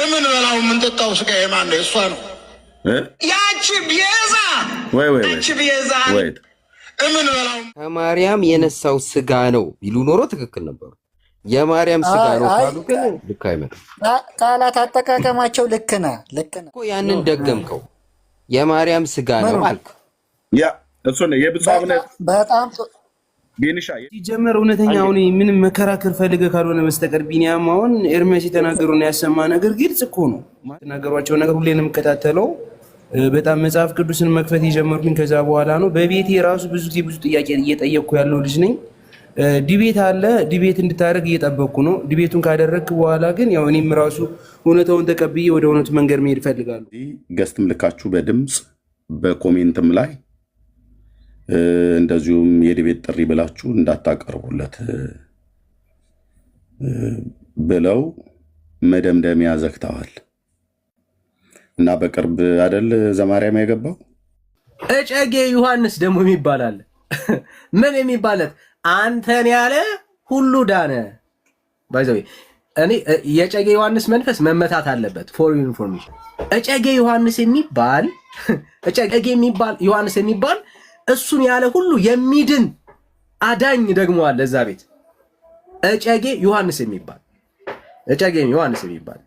እምን በላው ምን ተጣው ስጋ የማን ነው? እሷ ነው ያቺ ቤዛ ያቺ ቤዛ እምን በላው ከማርያም የነሳው ስጋ ነው ቢሉ ኖሮ ትክክል ነበሩ። የማርያም ስጋ ነው ካሉ ግን ልክ አይመጣም። ቃላት አጠቃቀማቸው ልክ ነህ እኮ ያንን ደገምከው። የማርያም ስጋ ነው አልክ። ያ እሱ ነው የብጻብነ በጣም ቢኒሻ ሲጀመር እውነተኛውን ምንም መከራከር ፈልገህ ካልሆነ በስተቀር ቢኒያም አሁን ኤርሚያስ የተናገሩና ያሰማ ነገር ግልጽ እኮ ነው። ተናገሯቸው ነገር ሁሌ ነው የምከታተለው። በጣም መጽሐፍ ቅዱስን መክፈት የጀመርኩኝ ከዛ በኋላ ነው። በቤቴ ራሱ ብዙ ጥያቄ እየጠየቅኩ ያለው ልጅ ነኝ። ዲቤት አለ፣ ዲቤት እንድታደርግ እየጠበቅኩ ነው። ዲቤቱን ካደረግክ በኋላ ግን ያው እኔም ራሱ እውነታውን ተቀብዬ ወደ እውነቱ መንገድ መሄድ እፈልጋለሁ። ገስትም ልካችሁ በድምፅ በኮሜንትም ላይ እንደዚሁም የዲቤት ጥሪ ብላችሁ እንዳታቀርቡለት ብለው መደምደሚያ ዘግተዋል። እና በቅርብ አይደል ዘማርያም የገባው እጨጌ ዮሐንስ ደግሞ የሚባላል ምን የሚባለት አንተን ያለ ሁሉ ዳነ። ባይዘው እኔ የጨጌ ዮሐንስ መንፈስ መመታት አለበት። ፎር ኢንፎርሜሽን እጨጌ ዮሐንስ የሚባል እጨጌ የሚባል ዮሐንስ የሚባል እሱን ያለ ሁሉ የሚድን አዳኝ ደግሞ አለ እዛ ቤት። እጨጌ ዮሐንስ የሚባል እጨጌ ዮሐንስ የሚባል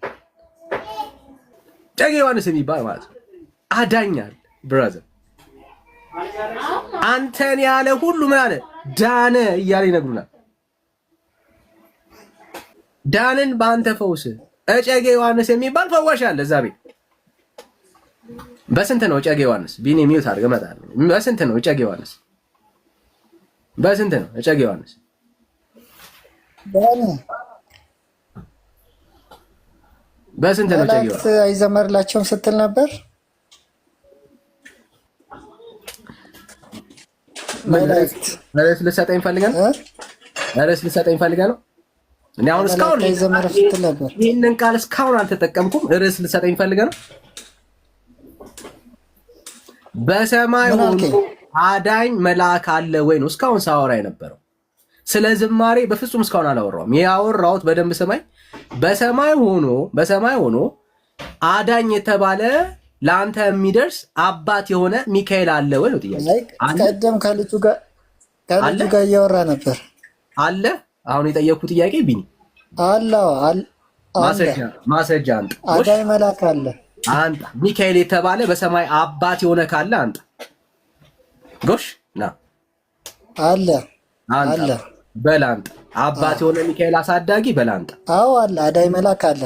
ጨጌ ዮሐንስ የሚባል ማለት ነው አዳኛል። ብራዘር አንተን ያለ ሁሉ ምን አለ ዳነ እያለ ይነግሩናል። ዳንን በአንተ ፈውስ። እጨጌ ዮሐንስ የሚባል ፈዋሽ አለ እዛ ቤት። በስንት ነው እጨጌ ዮሐንስ? ቢኒ ሚውት አድርገህ እመጣለሁ። በስንት ነው እጨጌ ዮሐንስ? በስንት ነው እጨጌ ዮሐንስ? በስንት ነው እጨጌ ዮሐንስ? አይዘመርላቸውም ስትል ነበር። ርዕስ ልትሰጠኝ ፈልገህ ነው? ርዕስ ልትሰጠኝ ፈልገህ ነው? እኔ አሁን እስካሁን ይህንን ቃል እስካሁን አልተጠቀምኩም። ርዕስ ልትሰጠኝ ፈልገህ ነው? በሰማይ ሆኖ አዳኝ መልአክ አለ ወይ ነው እስካሁን ሳወራ የነበረው። ስለ ዝማሬ በፍጹም እስካሁን አላወራሁም። ያወራሁት በደንብ ሰማይ በሰማይ ሆኖ አዳኝ የተባለ ለአንተ የሚደርስ አባት የሆነ ሚካኤል አለ ወይ ነው ጥያቄ። ቀደም ከልጁ ጋር እያወራ ነበር አለ። አሁን የጠየቅኩ ጥያቄ ቢኒ አለ ማስረጃ አንተ አዳኝ መልአክ አለ አንተ ሚካኤል የተባለ በሰማይ አባት የሆነ ካለ አንተ ጎሽ ና አለ በላንተ አባት የሆነ ሚካኤል አሳዳጊ በላንተ አዎ አለ አዳኝ መልአክ አለ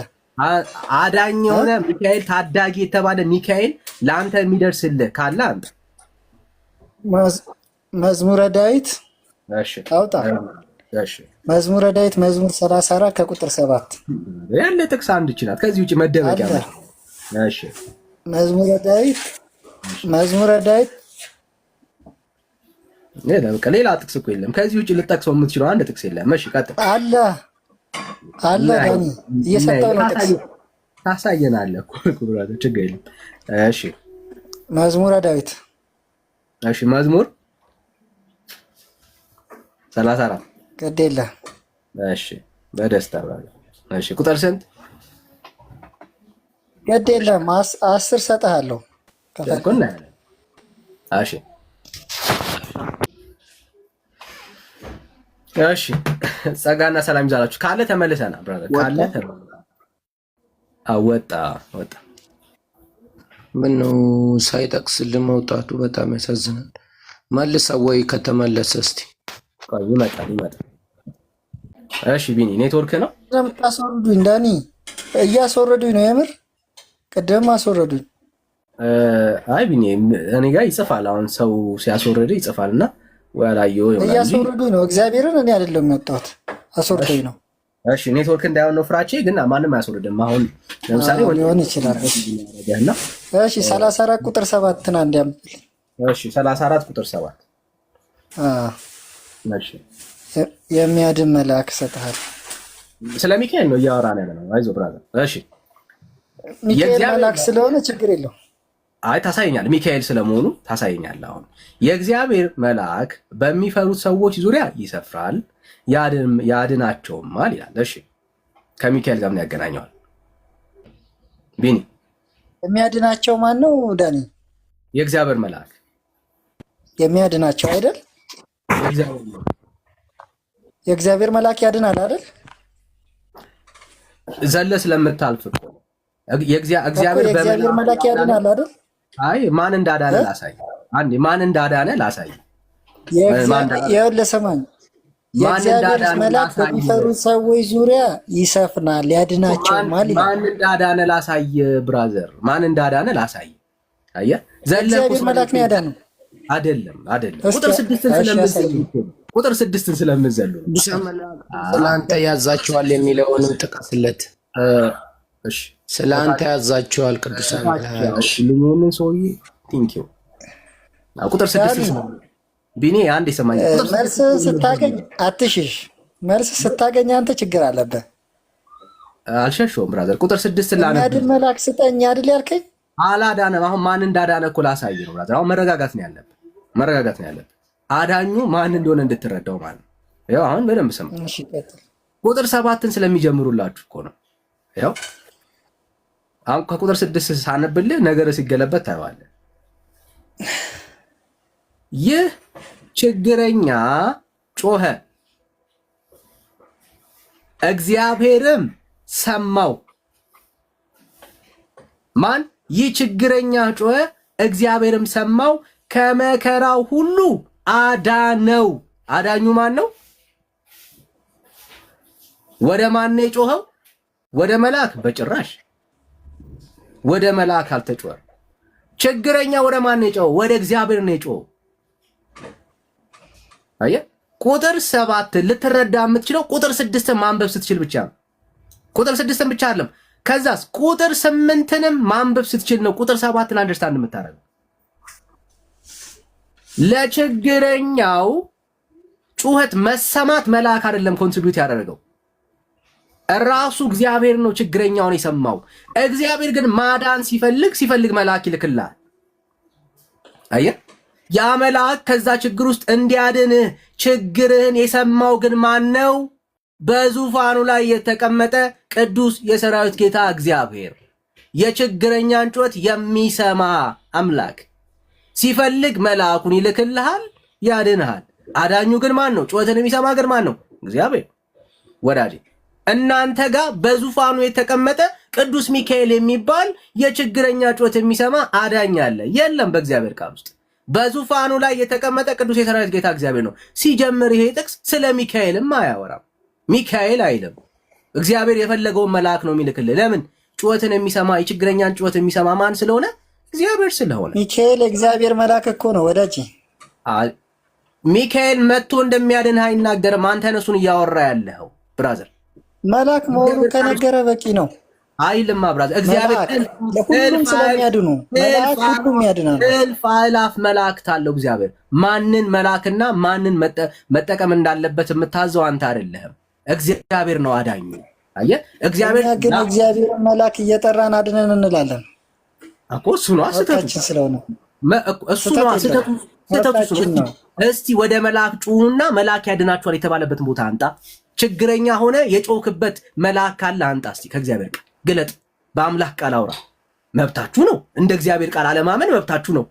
አዳኝ የሆነ ሚካኤል ታዳጊ የተባለ ሚካኤል ለአንተ የሚደርስልህ ካለ አንተ መዝሙረ ዳዊት እሺ አውጣ እሺ መዝሙረ ዳዊት መዝሙር 34 ከቁጥር 7 ያለ ጥቅስ አንድ ይችላል። ከዚህ ውጪ መደበቂያ እሺ መዝሙረ ዳዊት ሌላ ጥቅስ እኮ የለም። ከዚህ ውጪ ልጠቅሰው የምትችለው አንድ ጥቅስ የለም። እሺ ቀጥል። አለ ጋኒ እየሰጠው ነው ጥቅስ ታሳየናለህ እኮ ብራዘር፣ ችግር የለም። እሺ መዝሙረ ዳዊት እሺ መዝሙር 34 ገደለ። እሺ በደስታ ብራዘር። እሺ ቁጥር ስንት? ገደለ 10 ሰጥሃለሁ ከፈኩና። እሺ እሺ ጸጋና ሰላም ይዛላችሁ። ካለ ተመልሰና ብራዘር፣ ካለ ወጣ ምን ነው ሳይጠቅስልህ መውጣቱ በጣም ያሳዝናል። መልሰ ወይ ከተመለሰ እስቲ ይመጣል። እሺ ቢኒ ኔትወርክ ነው የምታስወርዱኝ? ዳኒ እያስወረዱኝ ነው የምር። ቅድም አስወረዱኝ። አይ ቢኒ እኔ ጋር ይጽፋል። አሁን ሰው ሲያስወርድ ይጽፋልና ወላየው እያስወረዱኝ ነው። እግዚአብሔርን እኔ አይደለም የመጣሁት አስወርዱኝ ነው። እሺ ኔትወርክ እንዳይሆን ነው ፍራቼ። ግን ማንም አያስወርድም። አሁን ለምሳሌ ሊሆን ይችላል። እሺ 34 ቁጥር 7 ና እንዲያምጥልኝ። እሺ 34 ቁጥር 7 እሺ የሚያድን መልአክ ሰጥሃል። ስለ ሚካኤል ነው እያወራን ያለነው። አይዞህ ብራዘር። እሺ ሚካኤል መልአክ ስለሆነ ችግር የለው። አይ ታሳየኛል፣ ሚካኤል ስለመሆኑ ታሳየኛል። አሁን የእግዚአብሔር መልአክ በሚፈሩት ሰዎች ዙሪያ ይሰፍራል ያድናቸውማል ይላል። እሺ ከሚካኤል ጋር ምን ያገናኘዋል? ቢኒ የሚያድናቸው ማን ነው ዳኒ? የእግዚአብሔር መልአክ የሚያድናቸው አይደል? የእግዚአብሔር መልአክ ያድናል አይደል? ዘለ ስለምታልፍ የእግዚአብሔር መልአክ ያድናል አይደል? አይ ማን እንዳዳነ ላሳይ። አንዴ ማን እንዳዳነ ላሳይ። ለሰማኝ የእግዚአብሔር መልአክ በሚፈሩት ሰዎች ዙሪያ ይሰፍናል ያድናቸዋል። ማን እንዳዳነ ላሳይ ብራዘር፣ ማን እንዳዳነ ላሳይ። አየህ የእግዚአብሔር መልአክ ነው ያዳነው። አይደለም ቁጥር 6ን ስለምዘሉ ስለአንተ ያዛቸዋል የሚለውንም ጥቀስለት። እሺ ስለአንተ ያዛቸዋል ቅዱሳን እሺ ልዩነን ሰውዬ ቲንክ ዩ ቁጥር 6 ቢኒ አንዴ ሰማኝ። መልስ ስታገኝ አትሽሽ። መልስ ስታገኝ አንተ ችግር አለበት። አልሸሸውም ብራዘር። ቁጥር 6 ላነ ያድን መልአክ ስጠኝ አይደል ያልከኝ? አላዳነም። አሁን ማን እንዳዳነ እኮ ላሳይ ነው ብራዘር። አሁን መረጋጋት ነው ያለብህ። አዳኙ ማን እንደሆነ እንድትረዳው ማለት ነው። ያው አሁን በደንብ ሰማ። እሺ ቀጥል። ቁጥር 7ን ስለሚጀምሩላችሁ እኮ ነው። ያው አሁን ከቁጥር 6 ሳነብልህ ነገር ሲገለበት ታየዋለህ። ይህ ችግረኛ ጮኸ፣ እግዚአብሔርም ሰማው። ማን? ይህ ችግረኛ ጮኸ፣ እግዚአብሔርም ሰማው፣ ከመከራው ሁሉ አዳነው። አዳኙ ማን ነው? ወደ ማን ነው የጮኸው? ወደ መልአክ? በጭራሽ ወደ መልአክ አልተጮኸም። ችግረኛ ወደ ማን ነው የጮኸው? ወደ እግዚአብሔር ነው የጮኸው። አየህ፣ ቁጥር 7 ልትረዳ የምትችለው ቁጥር 6 ማንበብ ስትችል ብቻ ነው። ቁጥር 6 ብቻ አይደለም፣ ከዛስ ቁጥር 8ንም ማንበብ ስትችል ነው ቁጥር 7ን አንደርስታንድ የምታደርገው። ለችግረኛው ጩኸት መሰማት መልአክ አይደለም ኮንትሪቢዩት ያደረገው፣ ራሱ እግዚአብሔር ነው ችግረኛውን የሰማው። እግዚአብሔር ግን ማዳን ሲፈልግ መልአክ ይልክልሃል። አየህ፣ ያ መልአክ ከዛ ችግር ውስጥ እንዲያድንህ ችግርህን የሰማው ግን ማን ነው? በዙፋኑ ላይ የተቀመጠ ቅዱስ የሰራዊት ጌታ እግዚአብሔር፣ የችግረኛን ጩኸት የሚሰማ አምላክ ሲፈልግ መልአኩን ይልክልሃል፣ ያድንሃል። አዳኙ ግን ማን ነው? ጩኸትን የሚሰማ ግን ማን ነው? እግዚአብሔር። ወዳጄ እናንተ ጋር በዙፋኑ የተቀመጠ ቅዱስ ሚካኤል የሚባል የችግረኛ ጩኸት የሚሰማ አዳኝ አለ? የለም። በእግዚአብሔር ቃል ውስጥ በዙፋኑ ላይ የተቀመጠ ቅዱስ የሰራዊት ጌታ እግዚአብሔር ነው። ሲጀምር ይሄ ጥቅስ ስለ ሚካኤልም አያወራም። ሚካኤል አይልም። እግዚአብሔር የፈለገውን መልአክ ነው የሚልክልህ። ለምን? ጩኸትን የሚሰማ የችግረኛን ጩኸት የሚሰማ ማን ስለሆነ? እግዚአብሔር ስለሆነ። ሚካኤል እግዚአብሔር መልአክ እኮ ነው ወዳጅ። ሚካኤል መጥቶ እንደሚያድንህ አይናገርም። አንተ ነሱን እያወራ ያለኸው ብራዘር። መልአክ መሆኑ ከነገረ በቂ ነው አይልማ ብራዘር። እግዚአብሔር ሁሉም ስለሚያድኑ መልአክ ሁሉም ያድናል። እልፍ አእላፍ መላእክት አለው እግዚአብሔር። ማንን መልአክና ማንን መጠቀም እንዳለበት የምታዘው አንተ አይደለህም፣ እግዚአብሔር ነው አዳኙ። አየህ፣ እግዚአብሔር ግን እግዚአብሔር መልአክ እየጠራን አድነን እንላለን እኮ። እሱ ነው አስተታችን ስለሆነ እሱ ነው አስተታችን ነው። እስቲ ወደ መልአክ ጩሁና መልአክ ያድናችኋል የተባለበትን ቦታ አንጣ። ችግረኛ ሆነ የጮክበት መልአክ ካለ አንጣ። እስቲ ከእግዚአብሔር ቃል ግለጥ። በአምላክ ቃል አውራ። መብታችሁ ነው። እንደ እግዚአብሔር ቃል አለማመን መብታችሁ ነው።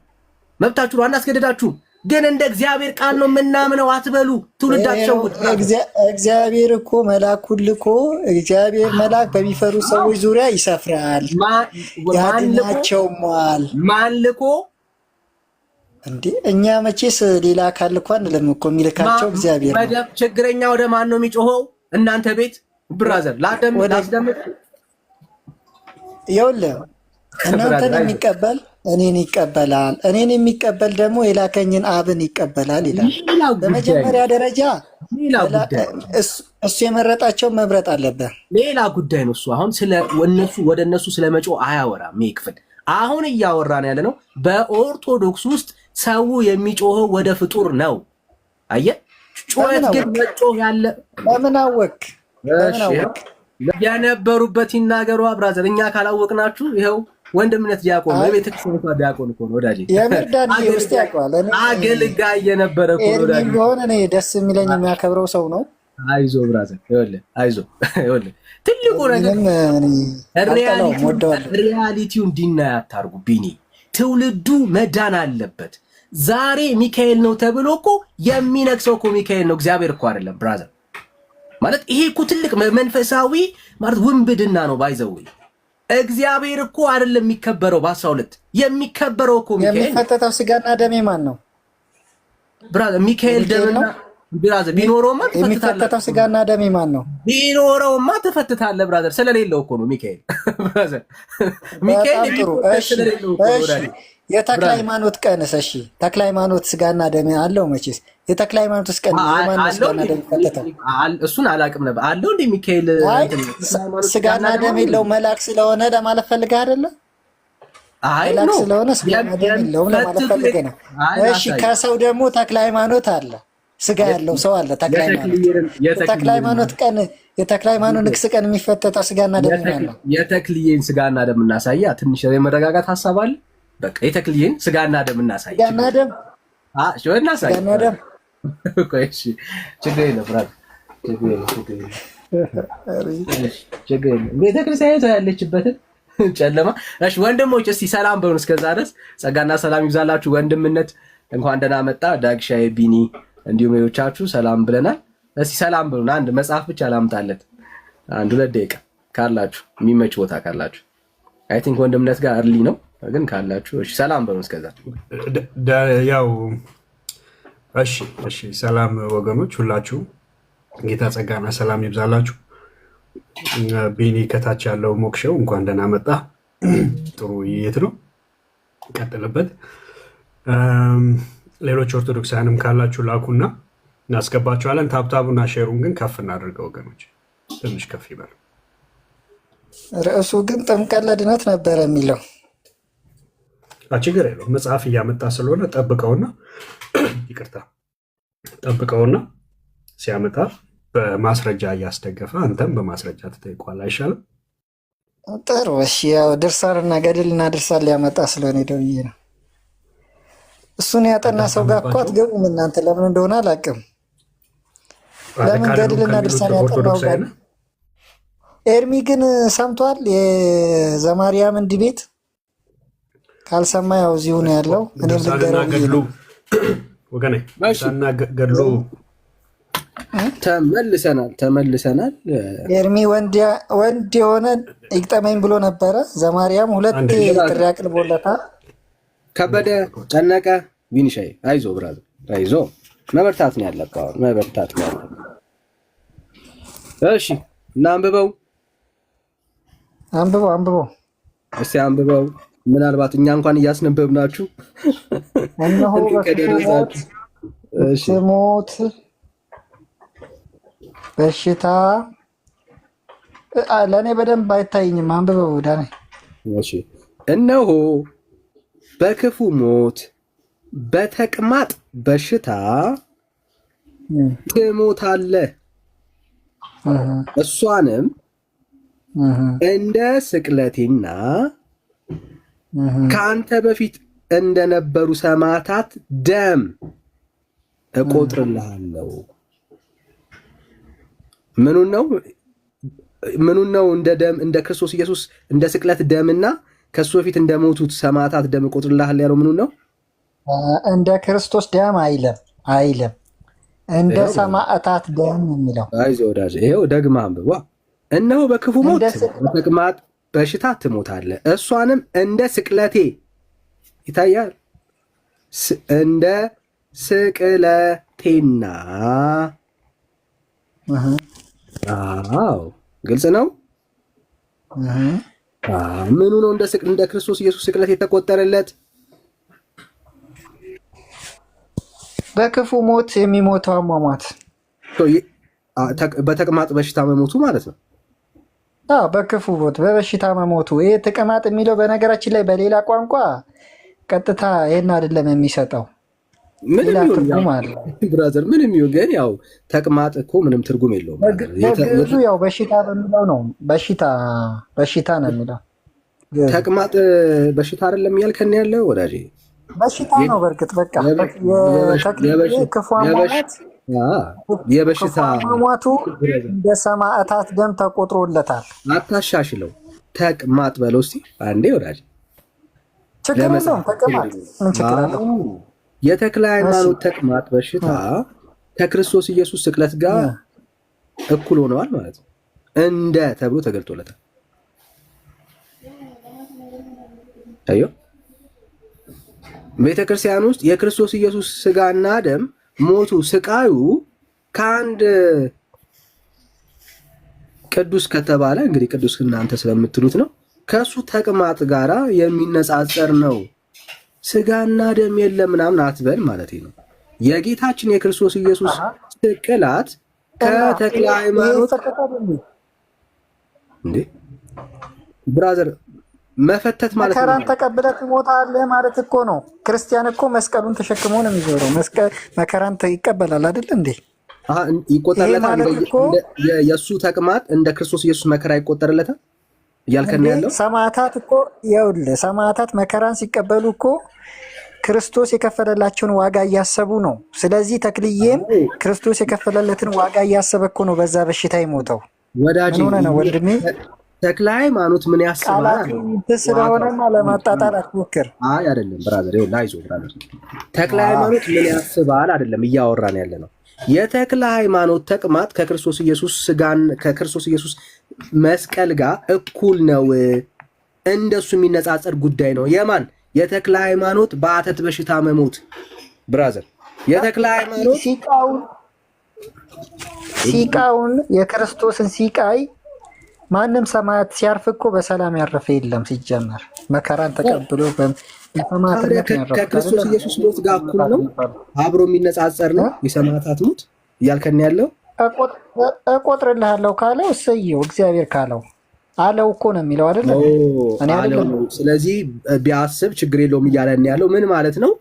አናስገድዳችሁም። ግን እንደ እግዚአብሔር ቃል ነው የምናምነው አትበሉ። ትውልዳቸው እግዚአብሔር እኮ መልአኩን ልኮ እግዚአብሔር መልአክ በሚፈሩ ሰዎች ዙሪያ ይሰፍራል ያድናቸውማል። ማን ልኮ እንዴ? እኛ መቼስ ሌላ አካል እኮ አንልም እኮ የሚልካቸው እግዚአብሔር ነው። ችግረኛ ወደ ማን ነው የሚጮኸው? እናንተ ቤት ብራዘር ላስደምጥ። ይኸውልህ እናንተን የሚቀበል እኔን ይቀበላል፣ እኔን የሚቀበል ደግሞ የላከኝን አብን ይቀበላል ይላል። በመጀመሪያ ደረጃ እሱ የመረጣቸው መምረጥ አለበት። ሌላ ጉዳይ ነው እሱ። አሁን ወደ እነሱ ስለመጮህ አያወራም ይሄ ክፍል። አሁን እያወራን ያለ ነው በኦርቶዶክስ ውስጥ ሰው የሚጮኸው ወደ ፍጡር ነው። አየህ፣ ጩኸት ግን መጮህ ያለ ለምን አወቅ? የነበሩበት ይናገሩ ብራዘር። እኛ ካላወቅናችሁ ይኸው ወንድምነት ዲያቆን ነው። የቤተክርስቲያን ዲያቆን እኮ ነው ወዳጄ። የምርዳን ውስጥ ያውቀዋል። አገልጋይ የነበረ እኮ ነው ወዳጄ። ቢሆን እኔ ደስ የሚለኝ የሚያከብረው ሰው ነው። አይዞ ብራዘር፣ ይኸውልህ አይዞ፣ ይኸውልህ ትልቁ ነገር ሪያሊቲው እንዲናይ አታርጉ። ቢኒ ትውልዱ መዳን አለበት። ዛሬ ሚካኤል ነው ተብሎ እኮ የሚነግሰው እኮ ሚካኤል ነው፣ እግዚአብሔር እኮ አይደለም ብራዘር። ማለት ይሄ እኮ ትልቅ መንፈሳዊ ማለት ውንብድና ነው። ባይዘው እግዚአብሔር እኮ አይደለም የሚከበረው በ12 የሚከበረው እኮ ሚካኤል። የሚፈተተው ስጋና ደሜ ማን ነው ብራዘር? ሚካኤል ደምና ብራዘር ቢኖረውማ የሚፈተተው ስጋና ደሜ ማን ነው? ቢኖረውማ ትፈትታለህ ብራዘር። ስለሌለው እኮ ነው ሚካኤል ብራዘር። ሚካኤል ስለሌለው እኮ ነው። የተክለ ሃይማኖት ቀንስ። እሺ ተክለ ሃይማኖት ስጋና ደሜ አለው መቼስ። የተክለ ሃይማኖት ቀን የማን ስጋና ደሜ ፈተተው? እሱን አላውቅም ነበር። አለው እንደ ሚካኤል ስጋና ደሜ የለው መልአክ ስለሆነ ለማለት ፈልገህ አይደለ? አይ መልአክ ስለሆነ ስጋና ደሜ የለው ለማለት ፈልገህ ነው። እሺ ከሰው ደግሞ ተክለ ሃይማኖት አለ፣ ስጋ ያለው ሰው አለ። ተክለ ሃይማኖት ቀን የተክለ ሃይማኖት ንግስ ቀን የሚፈተተው ስጋና ደሜ ነው። የተክልዬን ስጋና ደም እናሳያ። ትንሽ የመረጋጋት ሐሳብ አለ። በቃ የተክልዬን ስጋና ደም እናሳይ። ስጋና ደም እናሳይ። ስጋና ደም እሺ፣ ችግር የለም ብራዘር፣ ችግር የለም። ቤተክርስቲያኒቷ ያለችበትን ጨለማ። እሺ ወንድሞች፣ እስቲ ሰላም በሉን። እስከዛ ድረስ ጸጋና ሰላም ይብዛላችሁ። ወንድምነት እንኳን ደህና መጣ። ዳግሻዬ፣ ቢኒ እንዲሁም ሌሎቻችሁ ሰላም ብለናል። እስቲ ሰላም በሉን። አንድ መጽሐፍ ብቻ ላምጣለት፣ 1-2 ደቂቃ ካላችሁ፣ የሚመች ቦታ ካላችሁ። አይ ቲንክ ወንድምነት ጋር እርሊ ነው ግን ካላችሁ እሺ ሰላም በሉን። እስከዛ ያው እሺ ሰላም ወገኖች ሁላችሁ፣ ጌታ ጸጋና ሰላም ይብዛላችሁ። ቢኒ ከታች ያለው ሞክሼው እንኳን ደህና መጣ። ጥሩ ውይይት ነው፣ ቀጥልበት። ሌሎች ኦርቶዶክሳውያንም ካላችሁ ላኩና እናስገባችኋለን። ታብታቡና ሼሩን ግን ከፍ እናድርገው ወገኖች፣ ትንሽ ከፍ ይበል። ርዕሱ ግን ጥምቀት ለድነት ነበረ የሚለው ችግር የለውም። መጽሐፍ እያመጣ ስለሆነ ጠብቀውና ይቅርታ ጠብቀውና ሲያመጣ በማስረጃ እያስደገፈ አንተም በማስረጃ ትጠይቋል። አይሻልም? ጥሩ እሺ። ያው ድርሳንና ገድልና ድርሳን ሊያመጣ ስለሆነ ደውዬ ነው። እሱን ያጠና ሰው ጋር እኮ አትገቡም እናንተ። ለምን እንደሆነ አላውቅም። ለምን ገድልና ድርሳን ያጠናው ጋር ኤርሚ ግን ሰምቷል የዘማርያምን ዲቤት ካልሰማ ያው እዚሁ ነው ያለው። እኔም ልገረው ወገኔ ሳና ገድሎ ተመልሰናል። ኤርሚ ወንድ የሆነ ይግጠመኝ ብሎ ነበረ። ዘማርያም 2 ጥሪ አቅርቦለታል። ከበደ ጨነቀ ቢኒሻይ አይዞ ብራዘር አይዞ፣ መበርታት ነው ያለብህ። መበርታት ነው ያለብህ። እሺ እና አንብበው እስቲ አንብበው። ምናልባት እኛ እንኳን እያስነበብናችሁ እነሆ ሞት በሽታ ለእኔ በደንብ አይታይኝም። አንብበው ዳኔ። እሺ እነሆ በክፉ ሞት በተቅማጥ በሽታ ትሞታለህ፣ እሷንም እንደ ስቅለቴና ከአንተ በፊት እንደነበሩ ሰማዕታት ደም እቆጥርልሃለሁ። ምኑን ነው እንደ ክርስቶስ ኢየሱስ እንደ ስቅለት ደምና ከሱ በፊት እንደሞቱት ሰማዕታት ደም እቆጥርልሃለሁ ያለው ምኑን ነው? እንደ ክርስቶስ ደም አይልም፣ እንደ ሰማዕታት ደም የሚለው። አይዞህ ወዳጅ፣ ይኸው ደግመህ አንብባ። እነሆ በክፉ ሞት በተቅማጥ በሽታ ትሞታለህ፣ እሷንም እንደ ስቅለቴ ይታያል፣ እንደ ስቅለቴና ግልጽ ነው። ምኑ ነው እንደ ክርስቶስ ኢየሱስ ስቅለት የተቆጠረለት? በክፉ ሞት የሚሞተው አሟሟት በተቅማጥ በሽታ መሞቱ ማለት ነው። በክፉ ሞት በበሽታ መሞቱ። ይሄ ተቅማጥ የሚለው በነገራችን ላይ በሌላ ቋንቋ ቀጥታ ይሄን አይደለም የሚሰጠው። ብራዘር ምንም ይሁን ግን ያው ተቅማጥ እኮ ምንም ትርጉም የለውም። ብዙ ያው በሽታ በሚለው ነው። በሽታ ነው የሚለው። ተቅማጥ በሽታ አይደለም እያልከን ያለው ወዳጄ፣ በሽታ ነው። በእርግጥ በቃ ክፉ አሟሟት የበሽታ ሟቱ እንደ ሰማዕታት ደም ተቆጥሮለታል። አታሻሽለው። ተቅማጥ በለው እስኪ አንዴ ወዳጅ። ችግር የለውም ተቅማጥ ምን ችግር አለው? የተክለ ሃይማኖት ተቅማጥ በሽታ ከክርስቶስ ኢየሱስ ስቅለት ጋር እኩል ሆነዋል ማለት ነው። እንደ ተብሎ ተገልጦለታል። አዮ ቤተክርስቲያን ውስጥ የክርስቶስ ኢየሱስ ስጋና ደም ሞቱ፣ ስቃዩ ከአንድ ቅዱስ ከተባለ እንግዲህ ቅዱስ እናንተ ስለምትሉት ነው፣ ከሱ ተቅማጥ ጋራ የሚነጻጸር ነው። ስጋና ደም የለም ምናምን አትበል ማለት ነው። የጌታችን የክርስቶስ ኢየሱስ ስቅላት ከተክለ ሃይማኖት እንዴ ብራዘር መፈተት ማለት ነው። መከራን ተቀብለህ ትሞታለህ ማለት እኮ ነው። ክርስቲያን እኮ መስቀሉን ተሸክሞ ነው የሚዞረው። መስቀል መከራን ይቀበላል አይደል እንዴ? ይቆጠርለታል። የእሱ ተቅማጥ እንደ ክርስቶስ ኢየሱስ መከራ ይቆጠርለታል እያልከን ያለው። ሰማዕታት እኮ ይኸውልህ፣ ሰማዕታት መከራን ሲቀበሉ እኮ ክርስቶስ የከፈለላቸውን ዋጋ እያሰቡ ነው። ስለዚህ ተክልዬም ክርስቶስ የከፈለለትን ዋጋ እያሰበ እኮ ነው በዛ በሽታ ይሞተው። ወዳጅ ምን ሆነ ነው ወንድሜ? ተክለ ሃይማኖት ምን ያስባል ስለሆነማ ለማጣጣል አትሞክር። አይ አይደለም ብራዘር፣ ይኸውልህ አይዞህ ብራዘር። ተክለ ሃይማኖት ምን ያስባል አይደለም እያወራን ያለ ነው። የተክለ ሃይማኖት ተቅማጥ ከክርስቶስ ኢየሱስ ስጋን ከክርስቶስ ኢየሱስ መስቀል ጋር እኩል ነው። እንደሱ የሚነጻጸር ጉዳይ ነው። የማን የተክለ ሃይማኖት በአተት በሽታ መሞት ብራዘር፣ የተክለ ሃይማኖት ሲቃውን የክርስቶስን ሲቃይ ማንም ሰማዕት ሲያርፍ እኮ በሰላም ያረፈ የለም። ሲጀመር መከራን ተቀብሎ ከክርስቶስ ኢየሱስ ሞት ጋር እኩል ነው፣ አብሮ የሚነጻጸር ነው የሰማዕታት ሞት እያልከን ያለው። እቆጥርልሃለሁ ካለው እሰየው፣ እግዚአብሔር ካለው አለው እኮ ነው የሚለው አይደል? ስለዚህ ቢያስብ ችግር የለውም እያለን ያለው ምን ማለት ነው?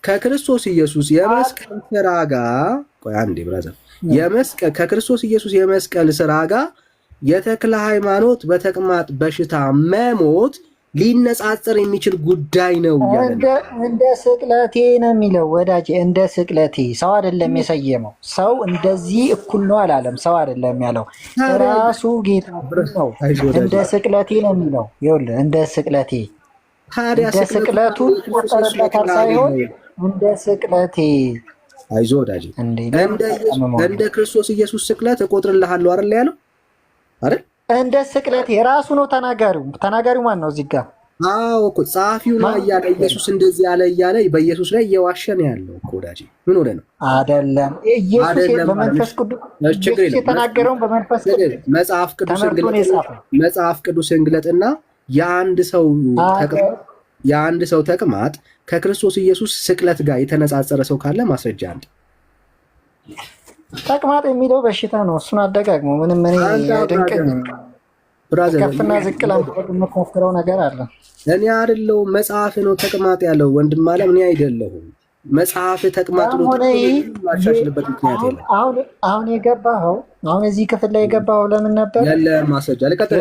ከክርስቶስ ኢየሱስ የመስቀል ስራ ጋር ቆይ አንዴ ብራዘር፣ ከክርስቶስ ኢየሱስ የመስቀል ስራ ጋር የተክለ ሃይማኖት በተቅማጥ በሽታ መሞት ሊነጻጸር የሚችል ጉዳይ ነው። እንደ ስቅለቴ ነው የሚለው ወዳጅ፣ እንደ ስቅለቴ። ሰው አይደለም የሰየመው። ሰው እንደዚህ እኩል ነው አላለም። ሰው አይደለም ያለው ራሱ ጌታ ነው። እንደ ስቅለቴ ነው የሚለው። ይኸውልህ እንደ ስቅለቴ፣ እንደ ስቅለቱ ቆጠረለታል ሳይሆን እንደ ስቅለቴ። አይዞህ ወዳጅ፣ እንደ ክርስቶስ ኢየሱስ ስቅለት እቆጥርልሃለሁ አይደል ያለው አይደል? እንደ ስቅለት የራሱ ነው ተናጋሪው ማን ነው እዚህ ጋር? አዎ እኮ ጸሐፊው ነው እያለ ኢየሱስ እንደዚህ ያለ እያለ በኢየሱስ ላይ እየዋሸ ነው ያለው እኮ ወዳጅ። ምን ሆነ ነው? አይደለም ኢየሱስ በመንፈስ ቅዱስ የተናገረውን በመንፈስ ቅዱስ መጽሐፍ ቅዱስን ግለጥና የአንድ ሰው ተቅማጥ ከክርስቶስ ኢየሱስ ስቅለት ጋር የተነጻጸረ ሰው ካለ ማስረጃ አንድ። ተቅማጥ የሚለው በሽታ ነው። እሱን አደጋግሞ ምንም እኔ አይደንቀኝም። ከፍና ዝቅ ለማድረግ የምትሞክረው ነገር አለ። እኔ አይደለሁም መጽሐፍ ነው ተቅማጥ ያለው ወንድም አለ። እኔ አይደለሁም መጽሐፍ ተቅማጥ ነው። ማሻሽልበት ምክንያት የለም። አሁን የገባኸው አሁን እዚህ ክፍል ላይ የገባኸው ለምን ነበር? ያለ ማስረጃ ለቀጥል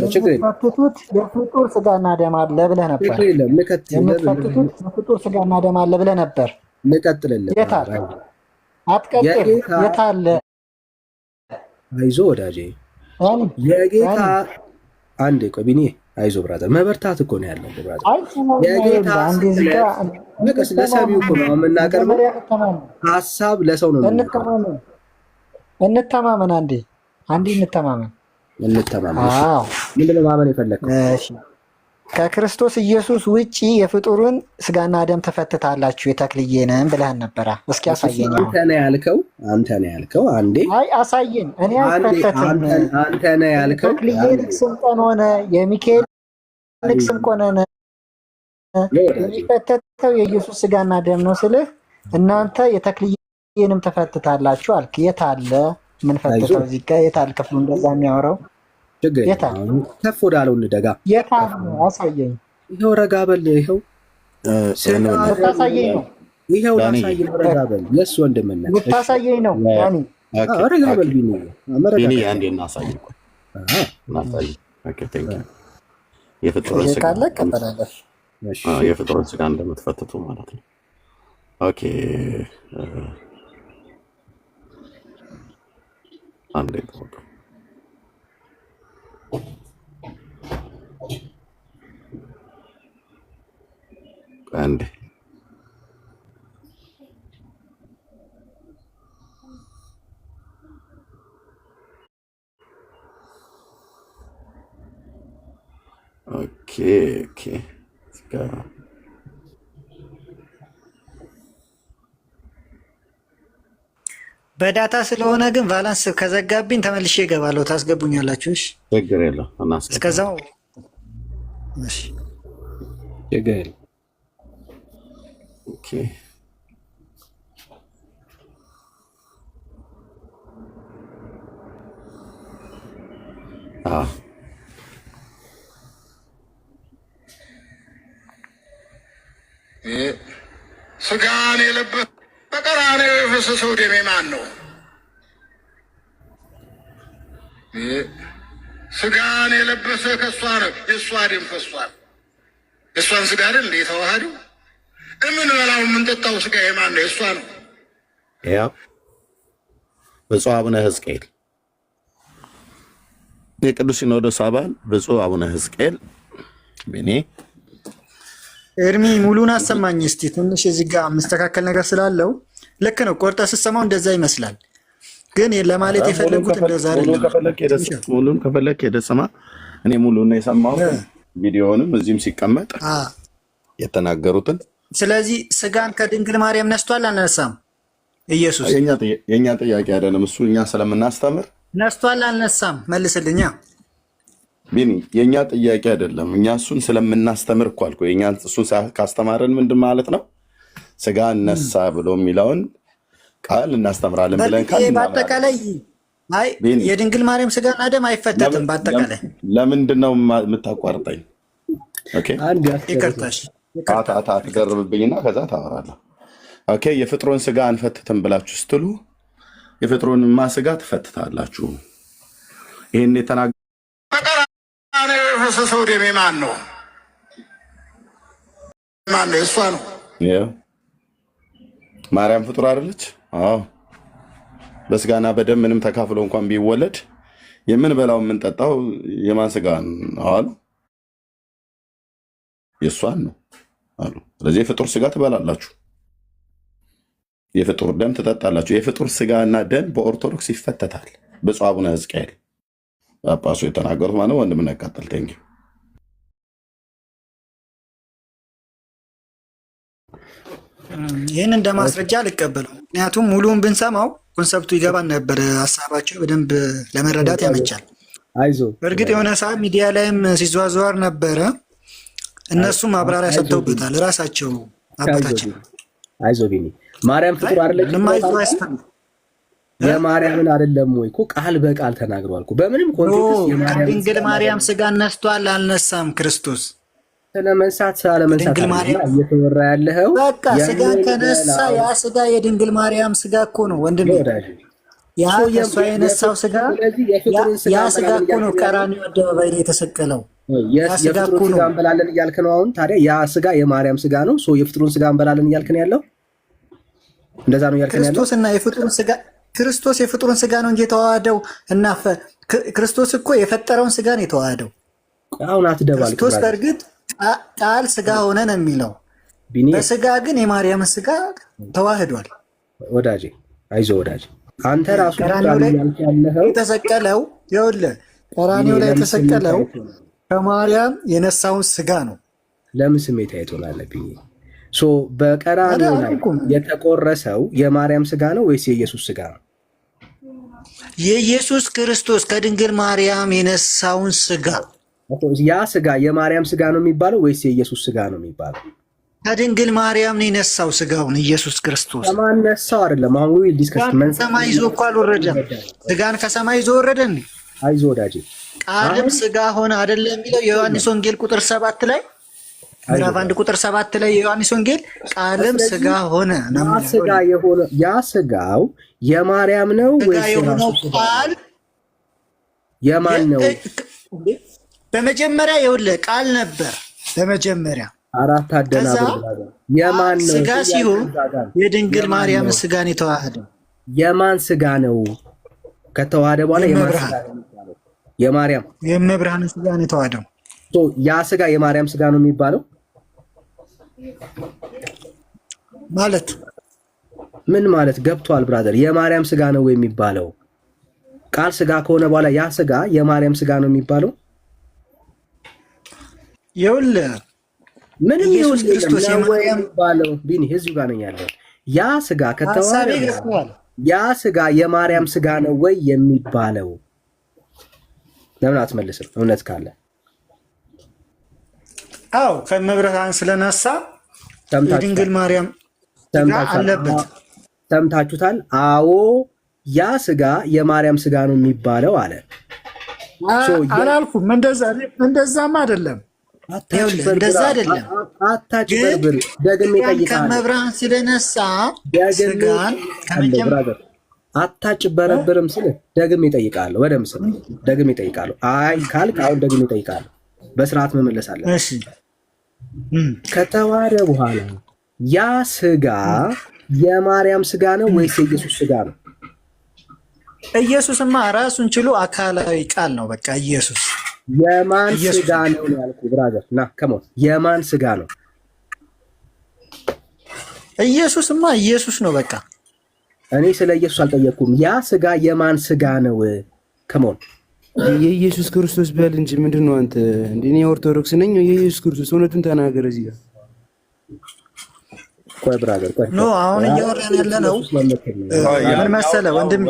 ችግር የምትፈትቱት የፍጡር ስጋና ደም አለ ብለህ ነበር። የምትፈትቱት የፍጡር ስጋና ደም አለ ብለህ ነበር። የት አለ? አትቀጥል። የት አለ? አይዞህ ወዳጄ የጌታ አንዴ ቆይ ቢኒ፣ አይዞህ ብራዘር፣ መበርታት እኮ ነው ያለው ብራዘር። የጌታ ለሰሚው እኮ ነው የምናቀርበው ሀሳብ ለሰው ነው። እንተማመን። አንዴ እንተማመን። ምንድነው ማመን የፈለግከው? ከክርስቶስ ኢየሱስ ውጪ የፍጡርን ስጋና ደም ተፈትታላችሁ የተክልዬንም ብለህን ነበረ። እስኪ አሳየኝ። አንተ ነህ ያልከው። አንዴ አይ አሳየኝ። እኔ አልፈተትም። አንተ ነህ ያልከው። ተክልዬ ንግስም ቀን ሆነ የሚካኤል ንግስም ቀን ሆነ የሚፈተተው የኢየሱስ ስጋና ደም ነው ስልህ እናንተ የተክልዬንም ተፈትታላችሁ አልክ። የት አለ? ምን ፈትተው እዚህ ጋር የት አለ? ክፍሉ እንደዛ የሚያወራው ከፍ ወዳለው እንደጋ የት አለ? አሳየኝ። ይኸው ረጋ በል። ይኸው ልታሳየኝ ነው። ይኸው ላሳየኝ። ረጋ በል። የእሱ ወንድምነት ልታሳየኝ ነው። ረጋ በል ቢኒ አንዴ እናሳይ። የፍጡርን ስጋ እንደምትፈትቱ ማለት ነው። ኦኬ አንዴ አንዴ ኦኬ በዳታ ስለሆነ ግን ቫላንስ ከዘጋብኝ ተመልሼ እገባለሁ። ታስገቡኛላችሁ? እሺ ችግር የለውም። እስከዛው እሺ ችግር የለውም። ኦኬ ስጋን የለበሰ በቀራንዮ የፈሰሰው ደሜ ማን ነው? ስጋን የለበሰ ከእሷ ነው፣ የእሷ ደም ፈሷል። የእሷን ስጋ አይደል እንዴ የተዋሃደው? የምንበላው የምንጠጣው ስጋ የማን ነው? የእሷ ነው። ያው ብፁዕ አቡነ ሕዝቅኤል የቅዱስ ሲኖዶስ አባል ብፁዕ አቡነ ሕዝቅኤል ቤኔ ኤርሚ ሙሉን አሰማኝ እስቲ። ትንሽ እዚህ ጋር የምስተካከል ነገር ስላለው ልክ ነው። ቆርጠ ስትሰማው እንደዛ ይመስላል፣ ግን ለማለት የፈለጉት እንደዛ አይደለም። ሙሉን ከፈለክ ሄደህ ስማ። እኔ ሙሉን የሰማሁት ቪዲዮውንም እዚህም ሲቀመጥ የተናገሩትን። ስለዚህ ስጋን ከድንግል ማርያም ነስቷል አልነሳም? ኢየሱስ የእኛ ጥያቄ አይደለም እሱ። እኛ ስለምናስተምር ነስቷል አልነሳም መልስልኛ። ቢኒ የእኛ ጥያቄ አይደለም። እኛ እሱን ስለምናስተምር እኮ አልኩ። የእኛ እሱን ካስተማረን ምንድን ማለት ነው? ስጋ እነሳ ብሎ የሚለውን ቃል እናስተምራለን ብለን በአጠቃላይ የድንግል ማርያም ስጋና ደም አይፈተትም። በአጠቃላይ ለምንድን ነው የምታቋርጠኝ? ይቅርታሽ አትገርብብኝና ከዛ ታወራለህ። ኦኬ የፍጥሮን ስጋ አንፈትትም ብላችሁ ስትሉ የፍጥሮንማ ስጋ ትፈትታላችሁ። ይህን የተናገ የፈሰሰው ደሜ ማን ነው? ማን ነው? እሷ ነው። ማርያም ፍጡር አይደለች? አዎ በስጋና በደም ምንም ተካፍሎ እንኳን ቢወለድ የምንበላው የምንጠጣው የማን ስጋ ነው አሉ? የእሷን ነው አሉ። ስለዚህ የፍጡር ስጋ ትበላላችሁ፣ የፍጡር ደም ትጠጣላችሁ። የፍጡር ስጋና ደም በኦርቶዶክስ ይፈተታል። ብፁዕ አቡነ ሕዝቅኤል ጳጳሱ የተናገሩት ማለት ወንድም ነቃጠል ቴንኪ ይህን እንደ ማስረጃ አልቀበለው። ምክንያቱም ሙሉውን ብንሰማው ኮንሰፕቱ ይገባን ነበር። ሀሳባቸው በደንብ ለመረዳት ያመቻል። በእርግጥ የሆነ ሰዓት ሚዲያ ላይም ሲዘዋዘዋር ነበረ። እነሱም ማብራሪያ ሰጥተውበታል። ራሳቸው አባታችን አይዞ ቢኒ ማርያም ፍጡር አይደለች። የማርያምን አይደለም ወይ እኮ ቃል በቃል ተናግሯል እኮ። በምንም ኮንቴክስት ድንግል ማርያም ስጋ ነስቷል አልነሳም? ክርስቶስ ስለመንሳት ስላለመንሳት እየተወራ ያለው በቃ ስጋ ከነሳ ያ ስጋ የድንግል ማርያም ስጋ እኮ ነው ወንድሜ። ያ እሷ የነሳው ስጋ ያ ስጋ እኮ ነው ቀራንዮ አደባባይ ላይ የተሰቀለው። ያ ስጋ እኮ ነው እንበላለን እያልክ ነው አሁን። ታዲያ ያ ስጋ የማርያም ስጋ ነው። የፍጥሩን ስጋ እንበላለን እያልክ ነው ያለው። እንደዛ ነው እያልክ ነው ያለው። ክርስቶስ እና የፍጥሩን ስጋ ክርስቶስ የፍጡሩን ስጋ ነው እንጂ የተዋሃደው እና ክርስቶስ እኮ የፈጠረውን ስጋ ነው የተዋሃደው። አሁን አትደባል። ክርስቶስ በእርግጥ ቃል ስጋ ሆነ ነው የሚለው። በስጋ ግን የማርያም ስጋ ተዋህዷል። ወዳጄ አይዞህ ወዳጄ፣ አንተ ራሱ ቀራንዮ ላይ የተሰቀለው ይኸውልህ፣ ቀራንዮ ላይ የተሰቀለው ከማርያም የነሳውን ስጋ ነው። ለምን ስሜት አይቶናለብኝ? በቀራንዮ ላይ የተቆረሰው የማርያም ስጋ ነው ወይስ የኢየሱስ ስጋ ነው? የኢየሱስ ክርስቶስ ከድንግል ማርያም የነሳውን ስጋ። ያ ስጋ የማርያም ስጋ ነው የሚባለው ወይስ የኢየሱስ ስጋ ነው የሚባለው? ከድንግል ማርያም ነው የነሳው ስጋውን ኢየሱስ ክርስቶስ። ከማን ነሳው አይደለም። አሁን ዊል ዲስከስ ከሰማይ ይዞ እኮ አልወረደም። ስጋን ከሰማይ ይዞ ወረደ እንዴ? አይዞህ ወዳጄ፣ ቃልም ስጋ ሆነ አይደለም የሚለው የዮሐንስ ወንጌል ቁጥር 7 ላይ ምዕራፍ 1 ቁጥር 7 ላይ የዮሐንስ ወንጌል ቃልም ስጋ ሆነ ነው። ስጋ የሆነ ያ ስጋው የማርያም ነው ወይስ የሆነው ቃል የማን ነው? በመጀመሪያ ይኸውልህ ቃል ነበር። በመጀመሪያ አራት አደናብር የማን ነው? ስጋ ሲሆን የድንግል ማርያም ስጋን የተዋህደው የማን ስጋ ነው? ከተዋህደ በኋላ የማርያም የመብርሃን ስጋን የተዋህደው ያ ስጋ የማርያም ስጋ ነው የሚባለው ማለት ምን ማለት ገብቷል? ብራዘር የማርያም ስጋ ነው የሚባለው ቃል ስጋ ከሆነ በኋላ ያ ስጋ የማርያም ስጋ ነው የሚባለው። ይኸውልህ ምንም ኢየሱስ ክርስቶስ የማርያም ባለው ቢኒ እዚሁ ጋር ነኝ ያለው ያ ስጋ ከተዋህደ ያ ስጋ የማርያም ስጋ ነው ወይ የሚባለው? ለምን አትመልስም? እውነት ካለ አው ከመብርሃን ስለነሳ የድንግል ማርያም ስጋ አለበት። ሰምታችሁታል? አዎ ያ ስጋ የማርያም ስጋ ነው የሚባለው አለ። አላልኩም። እንደዛም አይደለም። እንደዛ አይደለም። አታጭበርብር። ደግሜ እጠይቃለሁ። ከመብርሃን ስለነሳ ስጋን አታጭበረብርም ስል ደግሜ እጠይቃለሁ። ወደ ምስል ደግሜ እጠይቃለሁ። አይ ካልክ አሁን ደግሜ እጠይቃለሁ። በስርዓት መመለስ አለ። እሺ ከተዋህደ በኋላ ያ ስጋ የማርያም ስጋ ነው ወይስ የኢየሱስ ስጋ ነው? ኢየሱስማ ራሱን ችሎ አካላዊ ቃል ነው። በቃ ኢየሱስ የማን ስጋ ነው ያልኩህ? ብራዘር ና ከሞት የማን ስጋ ነው? ኢየሱስማ ኢየሱስ ነው። በቃ እኔ ስለ ኢየሱስ አልጠየቅኩም። ያ ስጋ የማን ስጋ ነው? ከሞን የኢየሱስ ክርስቶስ በል እንጂ ምንድን ነው አንተ? እኔ ኦርቶዶክስ ነኝ። የኢየሱስ ክርስቶስ እውነቱን ተናገር። እዚህ ጋር ቆይ ብራዘር ቆይ ኖ አሁን እያወራን ያለ ነው ምን መሰለህ ወንድም፣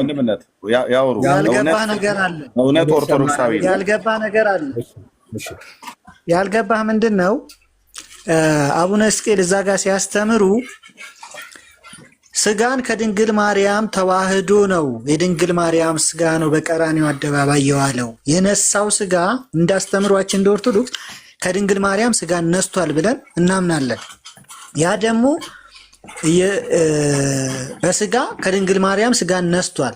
ያልገባህ ነገር አለ። እውነት ኦርቶዶክሳዊ ነው። ያልገባህ ነገር አለ። ያልገባህ ምንድን ነው? አቡነ ሕዝቅኤል እዛ ጋር ሲያስተምሩ ስጋን ከድንግል ማርያም ተዋህዶ ነው። የድንግል ማርያም ስጋ ነው በቀራኒው አደባባይ የዋለው። የነሳው ስጋ እንዳስተምሯችን እንደ ኦርቶዶክስ ከድንግል ማርያም ስጋን ነስቷል ብለን እናምናለን። ያ ደግሞ በስጋ ከድንግል ማርያም ስጋን ነስቷል።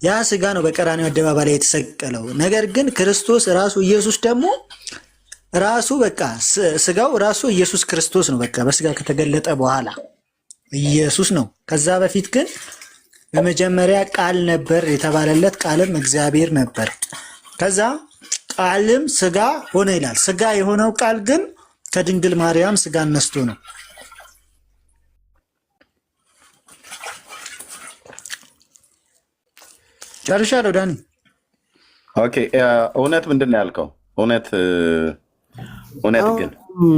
ያ ስጋ ነው በቀራኒው አደባባይ ላይ የተሰቀለው። ነገር ግን ክርስቶስ ራሱ ኢየሱስ ደግሞ ራሱ በቃ ስጋው ራሱ ኢየሱስ ክርስቶስ ነው። በቃ በስጋ ከተገለጠ በኋላ ኢየሱስ ነው። ከዛ በፊት ግን በመጀመሪያ ቃል ነበር የተባለለት፣ ቃልም እግዚአብሔር ነበር። ከዛ ቃልም ስጋ ሆነ ይላል። ስጋ የሆነው ቃል ግን ከድንግል ማርያም ስጋን ነስቶ ነው። ጨርሻለሁ ዳኒ። ኦኬ እውነት ምንድን ነው ያልከው? እውነት ግን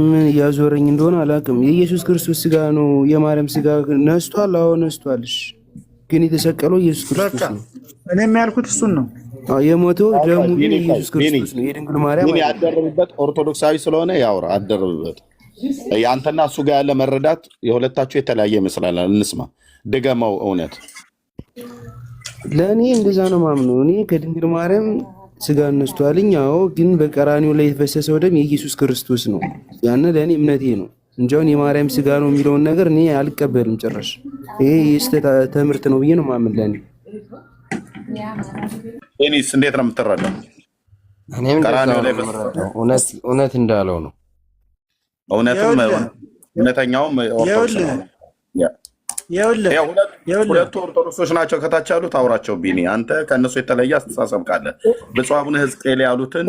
ምን እያዞረኝ እንደሆነ አላውቅም። የኢየሱስ ክርስቶስ ስጋ ነው የማርያም ስጋ ነስቷል። አዎ ነስቷልሽ፣ ግን የተሰቀለው ኢየሱስ ክርስቶስ ነው። እኔም ያልኩት እሱን ነው። የሞተው ደሙ ግን ኢየሱስ ክርስቶስ ነው። የድንግል ማርያም ያደረብበት ኦርቶዶክሳዊ ስለሆነ ያውራ አደረብበት። የአንተና እሱ ጋር ያለ መረዳት የሁለታችሁ የተለያየ ይመስላል። እንስማ፣ ድገመው። እውነት ለእኔ እንደዛ ነው ማምነው። እኔ ከድንግል ማርያም ስጋ ነስቷልኝ። አዎ፣ ግን በቀራኒው ላይ የተፈሰሰው ደም የኢየሱስ ክርስቶስ ነው። ያን ለእኔ እምነቴ ነው እንጂ አሁን የማርያም ስጋ ነው የሚለውን ነገር እኔ አልቀበልም ጭራሽ። ይሄ የስተት ትምህርት ነው ብዬ ነው ማምን። ለእኔ እኔስ እንዴት ነው የምትረዳው? እኔም እውነት እንዳለው ነው። እውነተኛውም ኦርቶዶክስ ነው። ሁለቱ ኦርቶዶክሶች ናቸው ከታች ያሉት። አውራቸው ቢኒ፣ አንተ ከእነሱ የተለየ አስተሳሰብ ካለ ብፁዕ አቡነ ሕዝቅኤል ያሉትን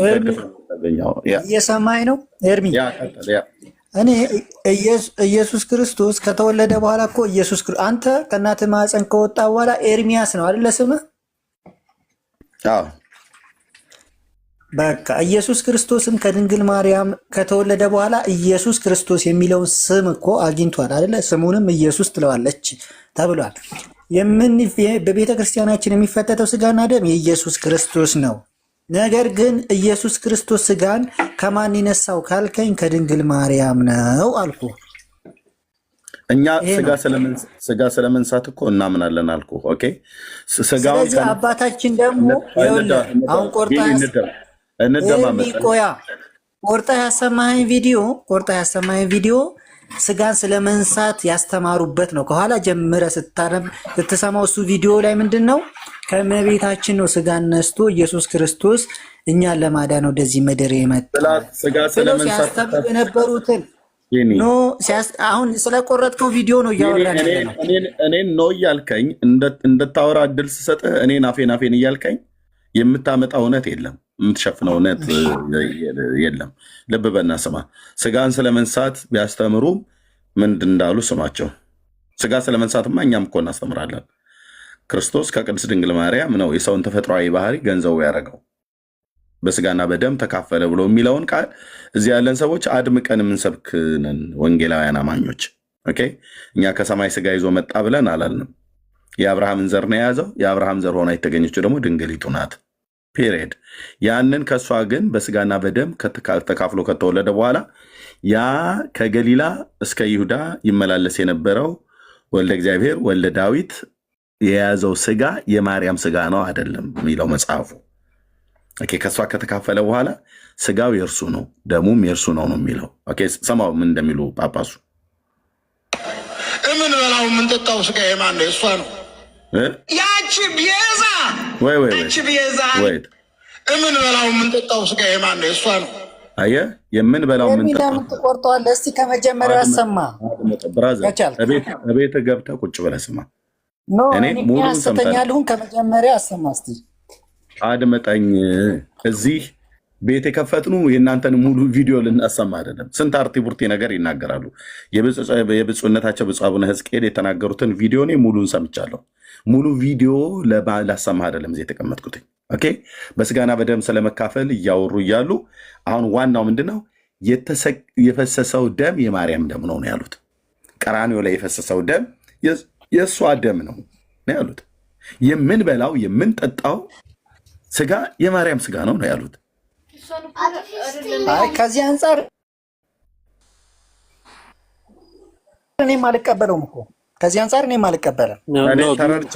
እየሰማኝ ነው ኤርሚ? እኔ ኢየሱስ ክርስቶስ ከተወለደ በኋላ እኮ አንተ ከእናትህ ማህፀን ከወጣ በኋላ ኤርሚያስ ነው አይደለ ስምህ? በቃ ኢየሱስ ክርስቶስን ከድንግል ማርያም ከተወለደ በኋላ ኢየሱስ ክርስቶስ የሚለውን ስም እኮ አግኝቷል አይደለ? ስሙንም ኢየሱስ ትለዋለች ተብሏል። በቤተ ክርስቲያናችን የሚፈተተው ስጋና ደም የኢየሱስ ክርስቶስ ነው። ነገር ግን ኢየሱስ ክርስቶስ ስጋን ከማን ይነሳው ካልከኝ ከድንግል ማርያም ነው አልኩ። እኛ ስጋ ስለመንሳት እኮ እናምናለን አልኩ። ኦኬ። ስለዚህ አባታችን ደግሞ አሁን ቆርጣ ያሰማኸኝ ቪዲዮ ስጋን ስለመንሳት ያስተማሩበት ነው። ከኋላ ጀምረ ስትሰማው እሱ ቪዲዮ ላይ ምንድን ነው? ከእመቤታችን ነው ስጋን ነስቶ ኢየሱስ ክርስቶስ እኛን ለማዳን ወደዚህ ምድር የመጣ ሲያስተምሩ የነበሩትን ኖ አሁን ስለቆረጥከው ቪዲዮ ነው እያወራን ያለ ነው። እኔን ነው እያልከኝ እንድታወራ እድል ስሰጥህ እኔን አፌን እያልከኝ የምታመጣው እውነት የለም፣ የምትሸፍነው እውነት የለም። ልብ በና ስማ። ስጋን ስለመንሳት ቢያስተምሩ ምንድን እንዳሉ ስማቸው። ስጋ ስለመንሳትማ እኛም እኮ እናስተምራለን። ክርስቶስ ከቅድስት ድንግል ማርያም ነው የሰውን ተፈጥሯዊ ባህሪ ገንዘቡ ያደረገው በስጋና በደም ተካፈለ ብሎ የሚለውን ቃል እዚህ ያለን ሰዎች አድምቀን የምንሰብክ ነን፣ ወንጌላውያን አማኞች። ኦኬ፣ እኛ ከሰማይ ስጋ ይዞ መጣ ብለን አላልንም። የአብርሃምን ዘር ነው የያዘው። የአብርሃም ዘር ሆና የተገኘችው ደግሞ ድንግሊቱ ናት። ፔሪየድ። ያንን ከእሷ ግን በስጋና በደም ተካፍሎ ከተወለደ በኋላ ያ ከገሊላ እስከ ይሁዳ ይመላለስ የነበረው ወልደ እግዚአብሔር ወልደ ዳዊት የያዘው ስጋ የማርያም ስጋ ነው አይደለም የሚለው መጽሐፉ። ኦኬ፣ ከእሷ ከተካፈለ በኋላ ስጋው የእርሱ ነው ደሙም የእርሱ ነው የሚለው። ኦኬ፣ ሰማው ምን እንደሚሉ ጳጳሱ። የምንበላው የምንጠጣው ስጋ የማን ነው? እሷ ነው። ያቺ ቤዛ የምንበላው የምንጠጣው ስጋ የማን ነው? እሷ ነው። አየህ፣ የምንበላው የምንጠጣው ትቆርጠዋለህ። እስቲ ከመጀመሪያው አሰማ። እቤት ገብተህ ቁጭ ብለህ ስማ። እኔ ሙሉ ሰምተኛለሁ። ከመጀመሪያ አሰማ እስቲ አድመጠኝ። እዚህ ቤት የከፈትኑ የእናንተን ሙሉ ቪዲዮ ልናሰማ አይደለም። ስንት አርቲ ቡርቲ ነገር ይናገራሉ። የብፁዕነታቸው ብፁዕ አቡነ ሕዝቅኤል የተናገሩትን ቪዲዮ እኔ ሙሉን ሰምቻለሁ። ሙሉ ቪዲዮ ላሰማ አይደለም እዚህ የተቀመጥኩት። ኦኬ፣ በስጋና በደም ስለመካፈል እያወሩ እያሉ አሁን ዋናው ምንድነው? የፈሰሰው ደም የማርያም ደም ነው ያሉት። ቀራንዮ ላይ የፈሰሰው ደም የእሷ ደም ነው ያሉት። የምንበላው የምንጠጣው ስጋ የማርያም ስጋ ነው ያሉት። አይ ከዚህ አንጻር እኔም አልቀበለውም እኮ ከዚህ አንጻር እኔም አልቀበለም።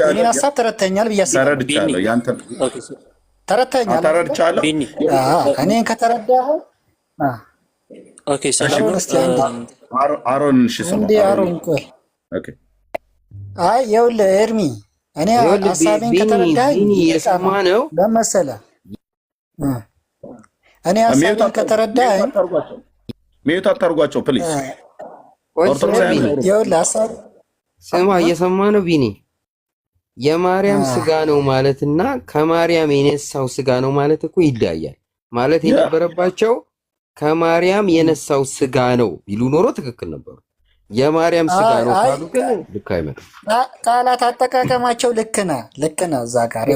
እኔን ሀሳብ ተረድተኛል ብዬ ተረድቻለሁ። ተረድቻለሁ። እኔን ከተረዳህ አሮን እሺ፣ አሮን ቆይ። አይ ይኸውልህ ኤርሚ፣ እኔ ሀሳቤን ከተረዳኸኝ የሰማ ነው ለመሰለህ እኔ ሀሳቤን ከተረዳኸኝ ሚዩት አታርጓቸው ፕሊዝ። ስማ፣ እየሰማ ነው ቢኒ። የማርያም ስጋ ነው ማለትና ከማርያም የነሳው ስጋ ነው ማለት እኮ ይለያያል። ማለት የነበረባቸው ከማርያም የነሳው ስጋ ነው ቢሉ ኖሮ ትክክል ነበሩ። የማርያም ስጋ ነው ካሉ ግን ልክ አይመጣም። ቃላት አጠቃቀማቸው ልክ ነህ እዛ ጋር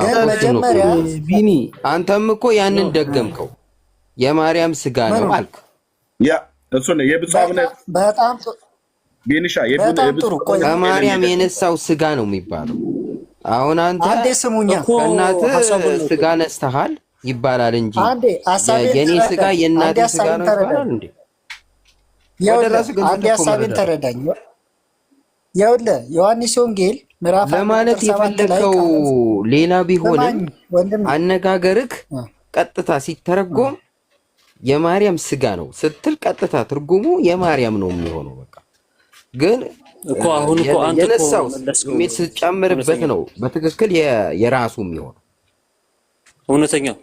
ግን መጀመሪያ ቢኒ አንተም እኮ ያንን ደገምከው። የማርያም ስጋ ነው አልክ። ያ እሱ ነው የብፁዕ አቡነ በጣም ቢኒሻ ከማርያም የነሳው ስጋ ነው የሚባለው። አሁን አንተ ከእናትህ ስጋ ነስተሃል ይባላል እንጂ የኔ ስጋ የእናቴ ስጋ ነው ይባላል እንዴ? አንድ ሀሳቤን ተረዳኝ። ይኸውልህ ዮሐንስ ወንጌል ምዕራፍ ለማለት የፈለግከው ሌላ ቢሆንም አነጋገርህ ቀጥታ ሲተረጎም የማርያም ስጋ ነው ስትል ቀጥታ ትርጉሙ የማርያም ነው የሚሆነው። በቃ ግን እኮ አሁን እኮ አንተ የነሳው ስሜት ስትጨምርበት ነው በትክክል የራሱ የሚሆነው እውነተኛው።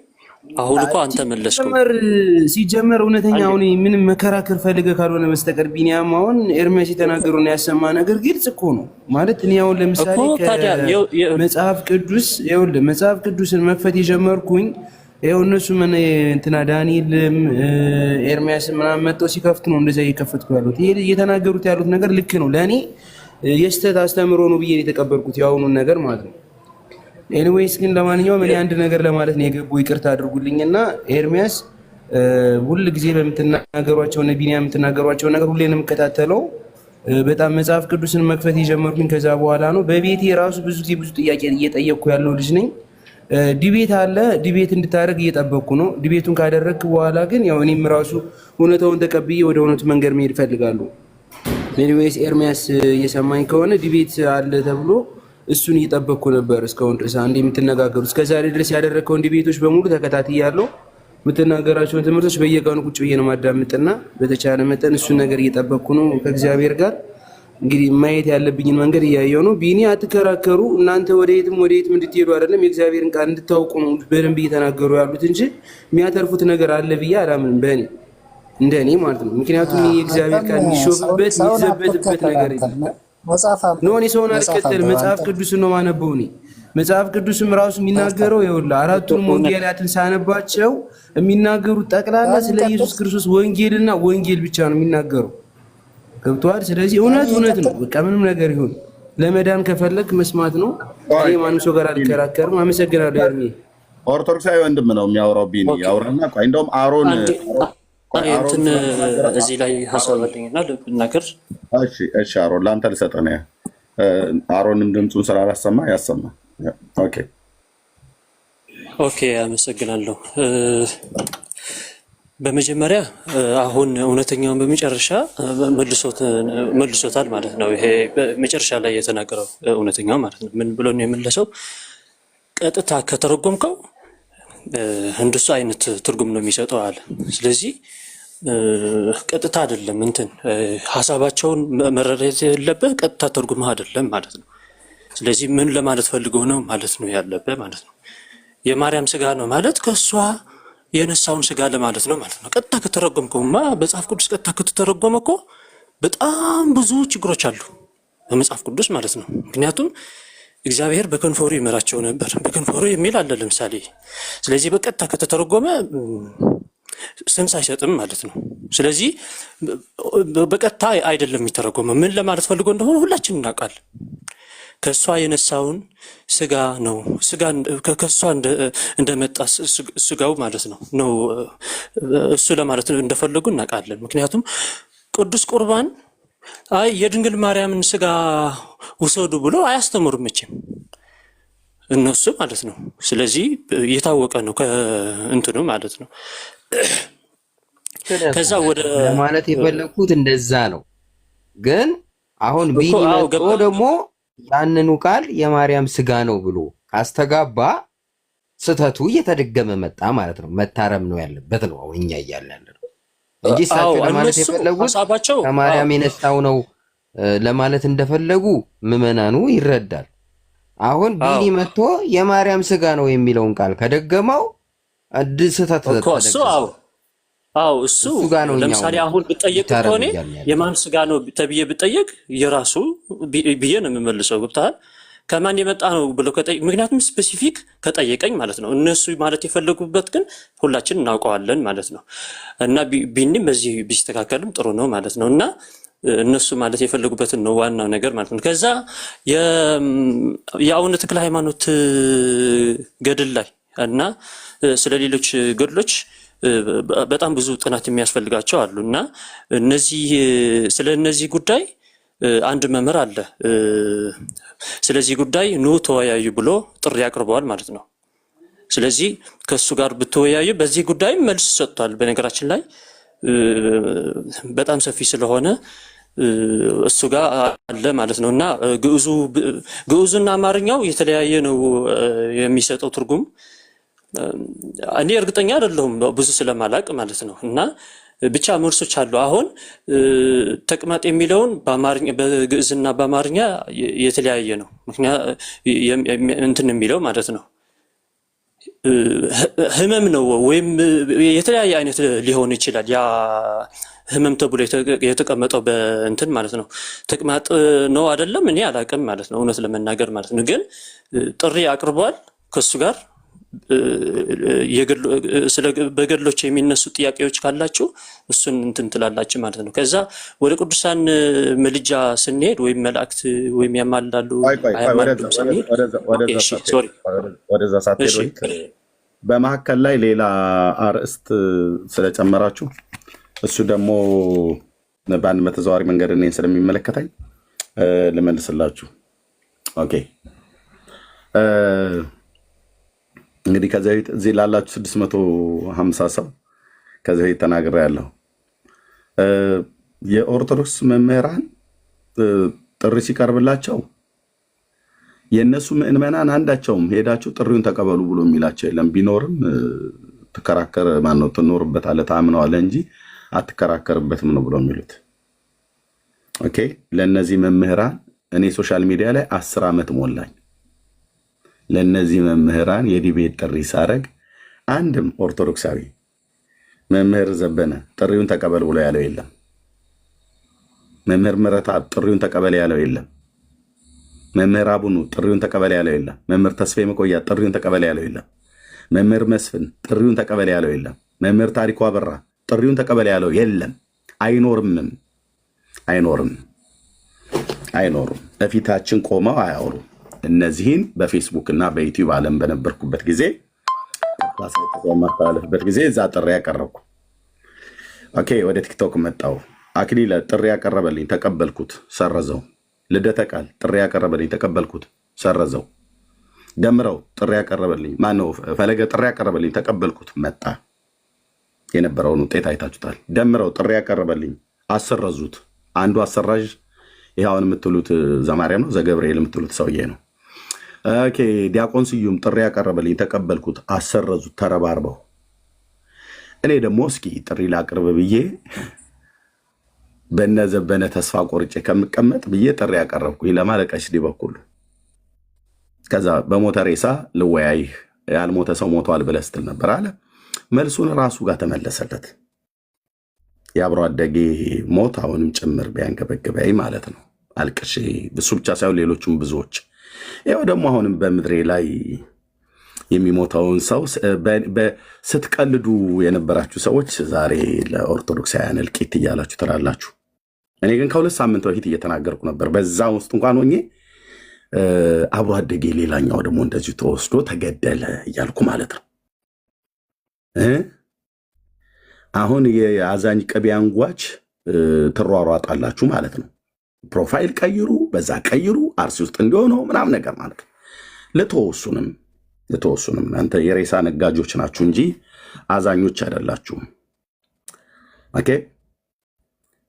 አሁን እኮ አንተ መለስከው ሲጀመር እውነተኛ አሁን ምንም መከራከር ፈልገህ ካልሆነ በስተቀር ቢኒያም አሁን ኤርሚያስ የተናገሩና ያሰማ ነገር ግልጽ እኮ ነው ማለት። እኔ አሁን ለምሳሌ መጽሐፍ ቅዱስን መክፈት የጀመርኩኝ ይኸው እነሱ ምን እንትና ዳንኤልም ኤርሚያስም ምናምን መጥተው ሲከፍቱ ነው እንደዚያ እየከፈትኩ ያሉት። ይሄ እየተናገሩት ያሉት ነገር ልክ ነው፣ ለእኔ የስተት አስተምሮ ነው ብዬ የተቀበልኩት የአሁኑን ነገር ማለት ነው። ኤኒዌይስ ግን ለማንኛውም እኔ አንድ ነገር ለማለት ነው የገቡ ይቅርታ አድርጉልኝና ኤርሚያስ ሁል ጊዜ በምትናገሯቸው ቢኒያም የምትናገሯቸው ነገር ሁሌ ነው የምከታተለው። በጣም መጽሐፍ ቅዱስን መክፈት የጀመርኩኝ ከዛ በኋላ ነው። በቤቴ ራሱ ብዙ ጊዜ ብዙ ጥያቄ እየጠየቅኩ ያለው ልጅ ነኝ። ዲቤት አለ፣ ዲቤት እንድታደርግ እየጠበቅኩ ነው። ዲቤቱን ካደረግክ በኋላ ግን ያው እኔም ራሱ እውነታውን ተቀብዬ ወደ እውነቱ መንገድ መሄድ እፈልጋለሁ። ኤኒዌይስ ኤርሚያስ እየሰማኝ ከሆነ ዲቤት አለ ተብሎ እሱን እየጠበቅኩ ነበር እስካሁን ድረስ። አንዴ የምትነጋገሩ እስከዛሬ ድረስ ያደረግከውን ዲቤቶች በሙሉ ተከታትያለሁ። የምትናገራቸውን ትምህርቶች በየቀኑ ቁጭ ብዬ ነው ማዳምጥና በተቻለ መጠን እሱን ነገር እየጠበቅኩ ነው ከእግዚአብሔር ጋር። እንግዲህ ማየት ያለብኝን መንገድ እያየው ነው። ቢኒ አትከራከሩ፣ እናንተ ወደየትም እንድትሄዱ አይደለም የእግዚአብሔርን ቃል እንድታውቁ ነው በደንብ እየተናገሩ ያሉት እንጂ የሚያተርፉት ነገር አለ ብዬ አላምንም በእኔ። እንደኔ ማለት ነው። ምክንያቱም የእግዚአብሔር ቃል የሚሾፍበት የሚዘበትበት ነገር የለም። ኖ እኔ ሰውን አልከተልም፣ መጽሐፍ ቅዱስን ነው ማነበው። እኔ መጽሐፍ ቅዱስም ራሱ የሚናገረው ይኸውልህ፣ አራቱንም ወንጌላትን ሳነባቸው የሚናገሩት ጠቅላላ ስለ ኢየሱስ ክርስቶስ ወንጌልና ወንጌል ብቻ ነው የሚናገረው። ገብቶሃል? ስለዚህ እውነት ነው። በቃ ምንም ነገር ይሁን ለመዳን ከፈለግ መስማት ነው። እኔ ማንም ሰው ጋር አልከራከርም። አመሰግናለሁ። ኤርሚ ኦርቶዶክሳዊ ወንድም ነው የሚያወራው። ቢኒ ያውራና ቆይ፣ እንደውም አሮን እንትን እዚህ ላይ ሀሳብ አለኝና ልናገር። እሺ አሮን ለአንተ ልሰጥህ ነው። አሮንም ድምፁን ስላላሰማ ያሰማ። ኦኬ አመሰግናለሁ። በመጀመሪያ አሁን እውነተኛውን በመጨረሻ መልሶታል ማለት ነው። ይሄ በመጨረሻ ላይ የተናገረው እውነተኛው ማለት ነው። ምን ብሎ ነው የመለሰው? ቀጥታ ከተረጎምከው እንደሱ አይነት ትርጉም ነው የሚሰጠው አለ። ስለዚህ ቀጥታ አይደለም እንትን ሀሳባቸውን መረዳት የለብህ፣ ቀጥታ ትርጉምህ አይደለም ማለት ነው። ስለዚህ ምን ለማለት ፈልገው ነው ማለት ነው ያለብህ ማለት ነው። የማርያም ስጋ ነው ማለት ከእሷ የነሳውን ስጋ ለማለት ነው ማለት ነው። ቀጥታ ከተረጎምከውማ መጽሐፍ ቅዱስ ቀጥታ ከተተረጎመ እኮ በጣም ብዙ ችግሮች አሉ በመጽሐፍ ቅዱስ ማለት ነው። ምክንያቱም እግዚአብሔር በከንፈሩ ይመራቸው ነበር፣ በከንፈሩ የሚል አለ ለምሳሌ። ስለዚህ በቀጥታ ከተተረጎመ ስንስ አይሰጥም ማለት ነው። ስለዚህ በቀጥታ አይደለም የሚተረጎመው። ምን ለማለት ፈልጎ እንደሆነ ሁላችን እናውቃለን። ከእሷ የነሳውን ስጋ ነው፣ ስጋ ከእሷ እንደመጣ ስጋው ማለት ነው ነው እሱ ለማለት እንደፈለጉ እናውቃለን። ምክንያቱም ቅዱስ ቁርባን አይ የድንግል ማርያምን ስጋ ውሰዱ ብሎ አያስተምሩም መቼም እነሱ ማለት ነው። ስለዚህ የታወቀ ነው ከእንትኑ ማለት ነው። ከዛ ወደ ማለት የፈለኩት እንደዛ ነው። ግን አሁን ቢኒ መጥቶ ደግሞ ያንኑ ቃል የማርያም ስጋ ነው ብሎ ካስተጋባ ስህተቱ እየተደገመ መጣ ማለት ነው። መታረም ነው ያለበት ነው አሁን እኛ እያለን ነው እንጂ እሳቸው ለማለት የፈለጉት ከማርያም የነሳው ነው ለማለት እንደፈለጉ ምዕመናኑ ይረዳል። አሁን ቢኒ መጥቶ የማርያም ስጋ ነው የሚለውን ቃል ከደገመው ስህተት እሱ ለምሳሌ አሁን ብጠየቅ ከሆነ የማን ስጋ ነው ተብዬ ብጠየቅ የራሱ ብዬ ነው የምመልሰው። ገብቶሃል? ከማን የመጣ ነው ብሎ ከጠየቅ ምክንያቱም ስፔሲፊክ ከጠየቀኝ ማለት ነው። እነሱ ማለት የፈለጉበት ግን ሁላችን እናውቀዋለን ማለት ነው። እና ቢኒም በዚህ ቢስተካከልም ጥሩ ነው ማለት ነው። እና እነሱ ማለት የፈለጉበትን ነው ዋናው ነገር ማለት ነው። ከዛ የአቡነ ተክለ ሃይማኖት ገድል ላይ እና ስለ ሌሎች ገድሎች በጣም ብዙ ጥናት የሚያስፈልጋቸው አሉ እና ስለ እነዚህ ጉዳይ አንድ መምህር አለ። ስለዚህ ጉዳይ ኑ ተወያዩ ብሎ ጥሪ አቅርበዋል ማለት ነው። ስለዚህ ከእሱ ጋር ብትወያዩ በዚህ ጉዳይ መልስ ሰጥቷል። በነገራችን ላይ በጣም ሰፊ ስለሆነ እሱ ጋር አለ ማለት ነው እና ግዕዙና አማርኛው የተለያየ ነው የሚሰጠው ትርጉም። እኔ እርግጠኛ አይደለሁም ብዙ ስለማላቅ ማለት ነው። እና ብቻ መልሶች አሉ። አሁን ተቅማጥ የሚለውን በግዕዝና በአማርኛ የተለያየ ነው። እንትን የሚለው ማለት ነው ህመም ነው ወይም የተለያየ አይነት ሊሆን ይችላል። ያ ህመም ተብሎ የተቀመጠው በእንትን ማለት ነው። ተቅማጥ ነው አይደለም እኔ አላቅም ማለት ነው እውነት ለመናገር ማለት ነው። ግን ጥሪ አቅርቧል ከሱ ጋር በገድሎች የሚነሱ ጥያቄዎች ካላችሁ እሱን እንትን ትላላችሁ ማለት ነው። ከዛ ወደ ቅዱሳን ምልጃ ስንሄድ ወይም መላእክት ወይም ያማልዳሉ ወደዛ ሳትሄድ በመካከል ላይ ሌላ አርእስት ስለጨመራችሁ እሱ ደግሞ በአንድ በተዘዋዋሪ መንገድ እኔን ስለሚመለከታኝ ልመልስላችሁ። ኦኬ እንግዲህ ከዚህ በፊት እዚህ ላላችሁ 650 ሰው ከዚህ በፊት ተናግሬያለሁ። የኦርቶዶክስ መምህራን ጥሪ ሲቀርብላቸው የእነሱ ምዕመናን አንዳቸውም ሄዳችሁ ጥሪውን ተቀበሉ ብሎ የሚላቸው የለም። ቢኖርም ትከራከር ማነው ትኖርበታለህ ታምነዋለህ እንጂ አትከራከርበትም ነው ብሎ የሚሉት። ኦኬ ለእነዚህ መምህራን እኔ ሶሻል ሚዲያ ላይ 10 ዓመት ሞላኝ። ለእነዚህ መምህራን የዲቤት ጥሪ ሳረግ አንድም ኦርቶዶክሳዊ መምህር ዘበነ ጥሪውን ተቀበል ብሎ ያለው የለም። መምህር ምረታብ ጥሪውን ተቀበል ያለው የለም። መምህር አቡኑ ጥሪውን ተቀበል ያለው የለም። መምህር ተስፋዬ መቆያ ጥሪውን ተቀበል ያለው የለም። መምህር መስፍን ጥሪውን ተቀበል ያለው የለም። መምህር ታሪኩ አበራ ጥሪውን ተቀበል ያለው የለም። አይኖርም። በፊታችን ቆመው አያወሩም። እነዚህን በፌስቡክ እና በዩቲዩብ ዓለም በነበርኩበት ጊዜ ማስተላለፍበት ጊዜ እዛ ጥሪ ያቀረብኩ። ኦኬ ወደ ቲክቶክ መጣው። አክሊለ ጥሪ ያቀረበልኝ ተቀበልኩት፣ ሰረዘው። ልደተ ቃል ጥሪ ያቀረበልኝ ተቀበልኩት፣ ሰረዘው። ደምረው ጥሪ ያቀረበልኝ ማነው? ፈለገ ጥሪ ያቀረበልኝ ተቀበልኩት፣ መጣ። የነበረውን ውጤት አይታችሁታል። ደምረው ጥሪ ያቀረበልኝ አሰረዙት። አንዱ አሰራዥ ይኸውን የምትሉት ዘማርያም ነው፣ ዘገብርኤል የምትሉት ሰውዬ ነው። ኦኬ ዲያቆን ስዩም ጥሪ ያቀረበልኝ ተቀበልኩት፣ አሰረዙት ተረባርበው። እኔ ደግሞ እስኪ ጥሪ ላቅርብ ብዬ በነዘበነ ተስፋ ቆርጬ ከምቀመጥ ብዬ ጥሪ ያቀረብኩ ለማለቀሽ ዲበኩሉ። ከዛ በሞተ ሬሳ ልወያይህ ያልሞተ ሰው ሞቷል ብለህ ስትል ነበር አለ። መልሱን ራሱ ጋር ተመለሰለት። የአብሮ አደጌ ሞት አሁንም ጭምር ቢያንገበግበኝ ማለት ነው። አልቅሼ እሱ ብቻ ሳይሆን ሌሎቹም ብዙዎች ያው ደግሞ አሁንም በምድሬ ላይ የሚሞተውን ሰው ስትቀልዱ የነበራችሁ ሰዎች ዛሬ ለኦርቶዶክሳውያን እልቂት እያላችሁ ትላላችሁ። እኔ ግን ከ2 ሳምንት በፊት እየተናገርኩ ነበር። በዛ ውስጥ እንኳን ሆኜ አብሮ አደጌ ሌላኛው ደግሞ እንደዚሁ ተወስዶ ተገደለ እያልኩ ማለት ነው። አሁን የአዛኝ ቅቤ አንጓች ትሯሯጣላችሁ ማለት ነው። ፕሮፋይል ቀይሩ፣ በዛ ቀይሩ፣ አርሲ ውስጥ እንዲሆነው ምናምን ነገር ማለት ነው። ልትወሱንም እናንተ የሬሳ ነጋጆች ናችሁ እንጂ አዛኞች አይደላችሁም። ኦኬ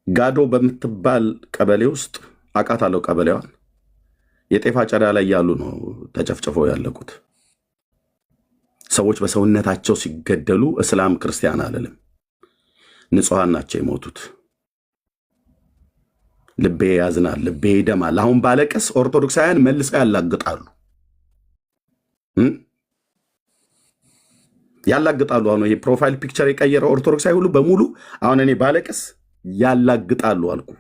ጋዶ በምትባል ቀበሌ ውስጥ አውቃታለሁ። ቀበሌዋን የጤፍ አጨዳ ላይ ያሉ ነው ተጨፍጭፈው ያለቁት ሰዎች በሰውነታቸው ሲገደሉ እስላም ክርስቲያን አልልም፣ ንጹሐን ናቸው የሞቱት። ልቤ ያዝናል፣ ልቤ ይደማል። አሁን ባለቀስ ኦርቶዶክሳውያን መልሰው ያላግጣሉ። አሁን ይሄ ፕሮፋይል ፒክቸር የቀየረ ኦርቶዶክሳዊ ሁሉ በሙሉ አሁን እኔ ባለቀስ ያላግጣሉ አልኩ።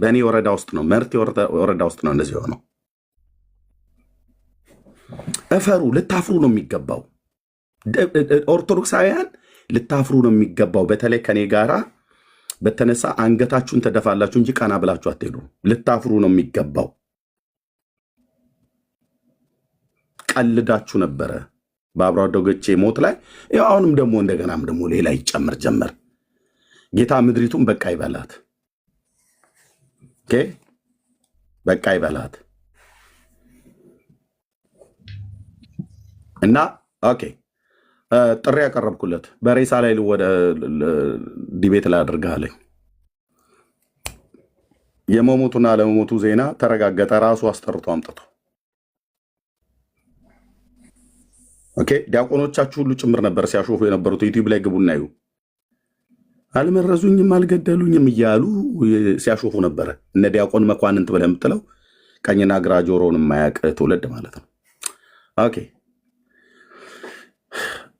በእኔ ወረዳ ውስጥ ነው፣ መርቲ ወረዳ ውስጥ ነው እንደዚህ ሆነው። እፈሩ፣ ልታፍሩ ነው የሚገባው። ኦርቶዶክሳውያን ልታፍሩ ነው የሚገባው። በተለይ ከኔ ጋራ በተነሳ አንገታችሁን ተደፋላችሁ እንጂ ቀና ብላችሁ አትሄዱ። ልታፍሩ ነው የሚገባው። ቀልዳችሁ ነበረ በአብሮ አደጎቼ ሞት ላይ። ያው አሁንም ደግሞ እንደገናም ደግሞ ሌላ ይጨምር ጀመር። ጌታ ምድሪቱን በቃ ይበላት። ኦኬ በቃ ይበላት እና ኦኬ ጥሪ ያቀረብኩለት በሬሳ ላይ ወደ ዲቤት ላይ አድርጋለኝ። የመሞቱና ለመሞቱ ዜና ተረጋገጠ። ራሱ አስጠርቶ አምጥቶ ኦኬ ዲያቆኖቻችሁ ሁሉ ጭምር ነበር ሲያሾፉ የነበሩት። ዩቲዩብ ላይ ግቡና እዩ። አልመረዙኝም አልገደሉኝም እያሉ ሲያሾፉ ነበረ። እነ ዲያቆን መኳንንት ብለህ የምትለው ቀኝና ግራ ጆሮውን የማያውቅ ትውልድ ማለት ነው። ኦኬ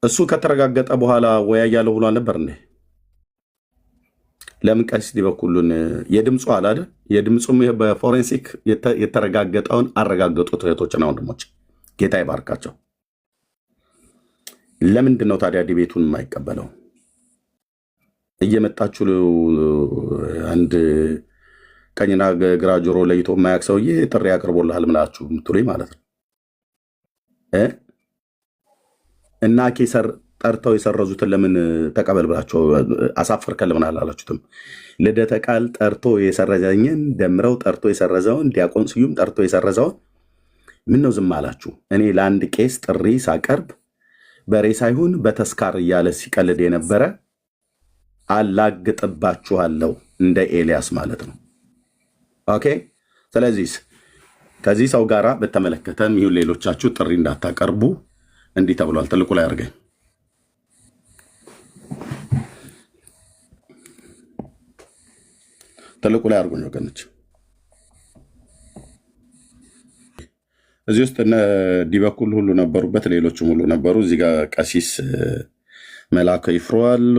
እሱ ከተረጋገጠ በኋላ ወያያለሁ ብሏል ነበር እንዴ? ለምን ቀሲስ ዲበኩሉን የድምፁ አላለ? የድምፁም በፎሬንሲክ የተረጋገጠውን አረጋገጡት እህቶችና ወንድሞች፣ ጌታ ይባርካቸው። ለምንድን ነው ታዲያ ዲቤቱን የማይቀበለው? እየመጣችሁ አንድ ቀኝና ግራ ጆሮ ለይቶ የማያውቅ ሰውዬ ጥሪ አቅርቦልሃል ምላችሁ ምትሉኝ ማለት ነው። እና ኬሰር ጠርተው የሰረዙትን ለምን ተቀበል ብላቸው አሳፈርከን ለምን አላላችሁትም? ልደተ ቃል ጠርቶ የሰረዘኝን ደምረው ጠርቶ የሰረዘውን ዲያቆን ስዩም ጠርቶ የሰረዘውን ምን ነው ዝም አላችሁ? እኔ ለአንድ ቄስ ጥሪ ሳቀርብ በሬ ሳይሆን በተስካር እያለ ሲቀልድ የነበረ አላግጥባችኋለሁ እንደ ኤልያስ ማለት ነው። ኦኬ ስለዚህ ከዚህ ሰው ጋራ በተመለከተም ይሁን ሌሎቻችሁ ጥሪ እንዳታቀርቡ እንዲህ ተብሏል። ትልቁ ላይ አድርገኝ ትልቁ ላይ አድርጉኝ ወገኖች። እዚህ ውስጥ እነ ዲበኩል ሁሉ ነበሩበት፣ ሌሎችም ሁሉ ነበሩ። እዚህ ጋር ቀሲስ መላከ ይፍሩ አሉ፣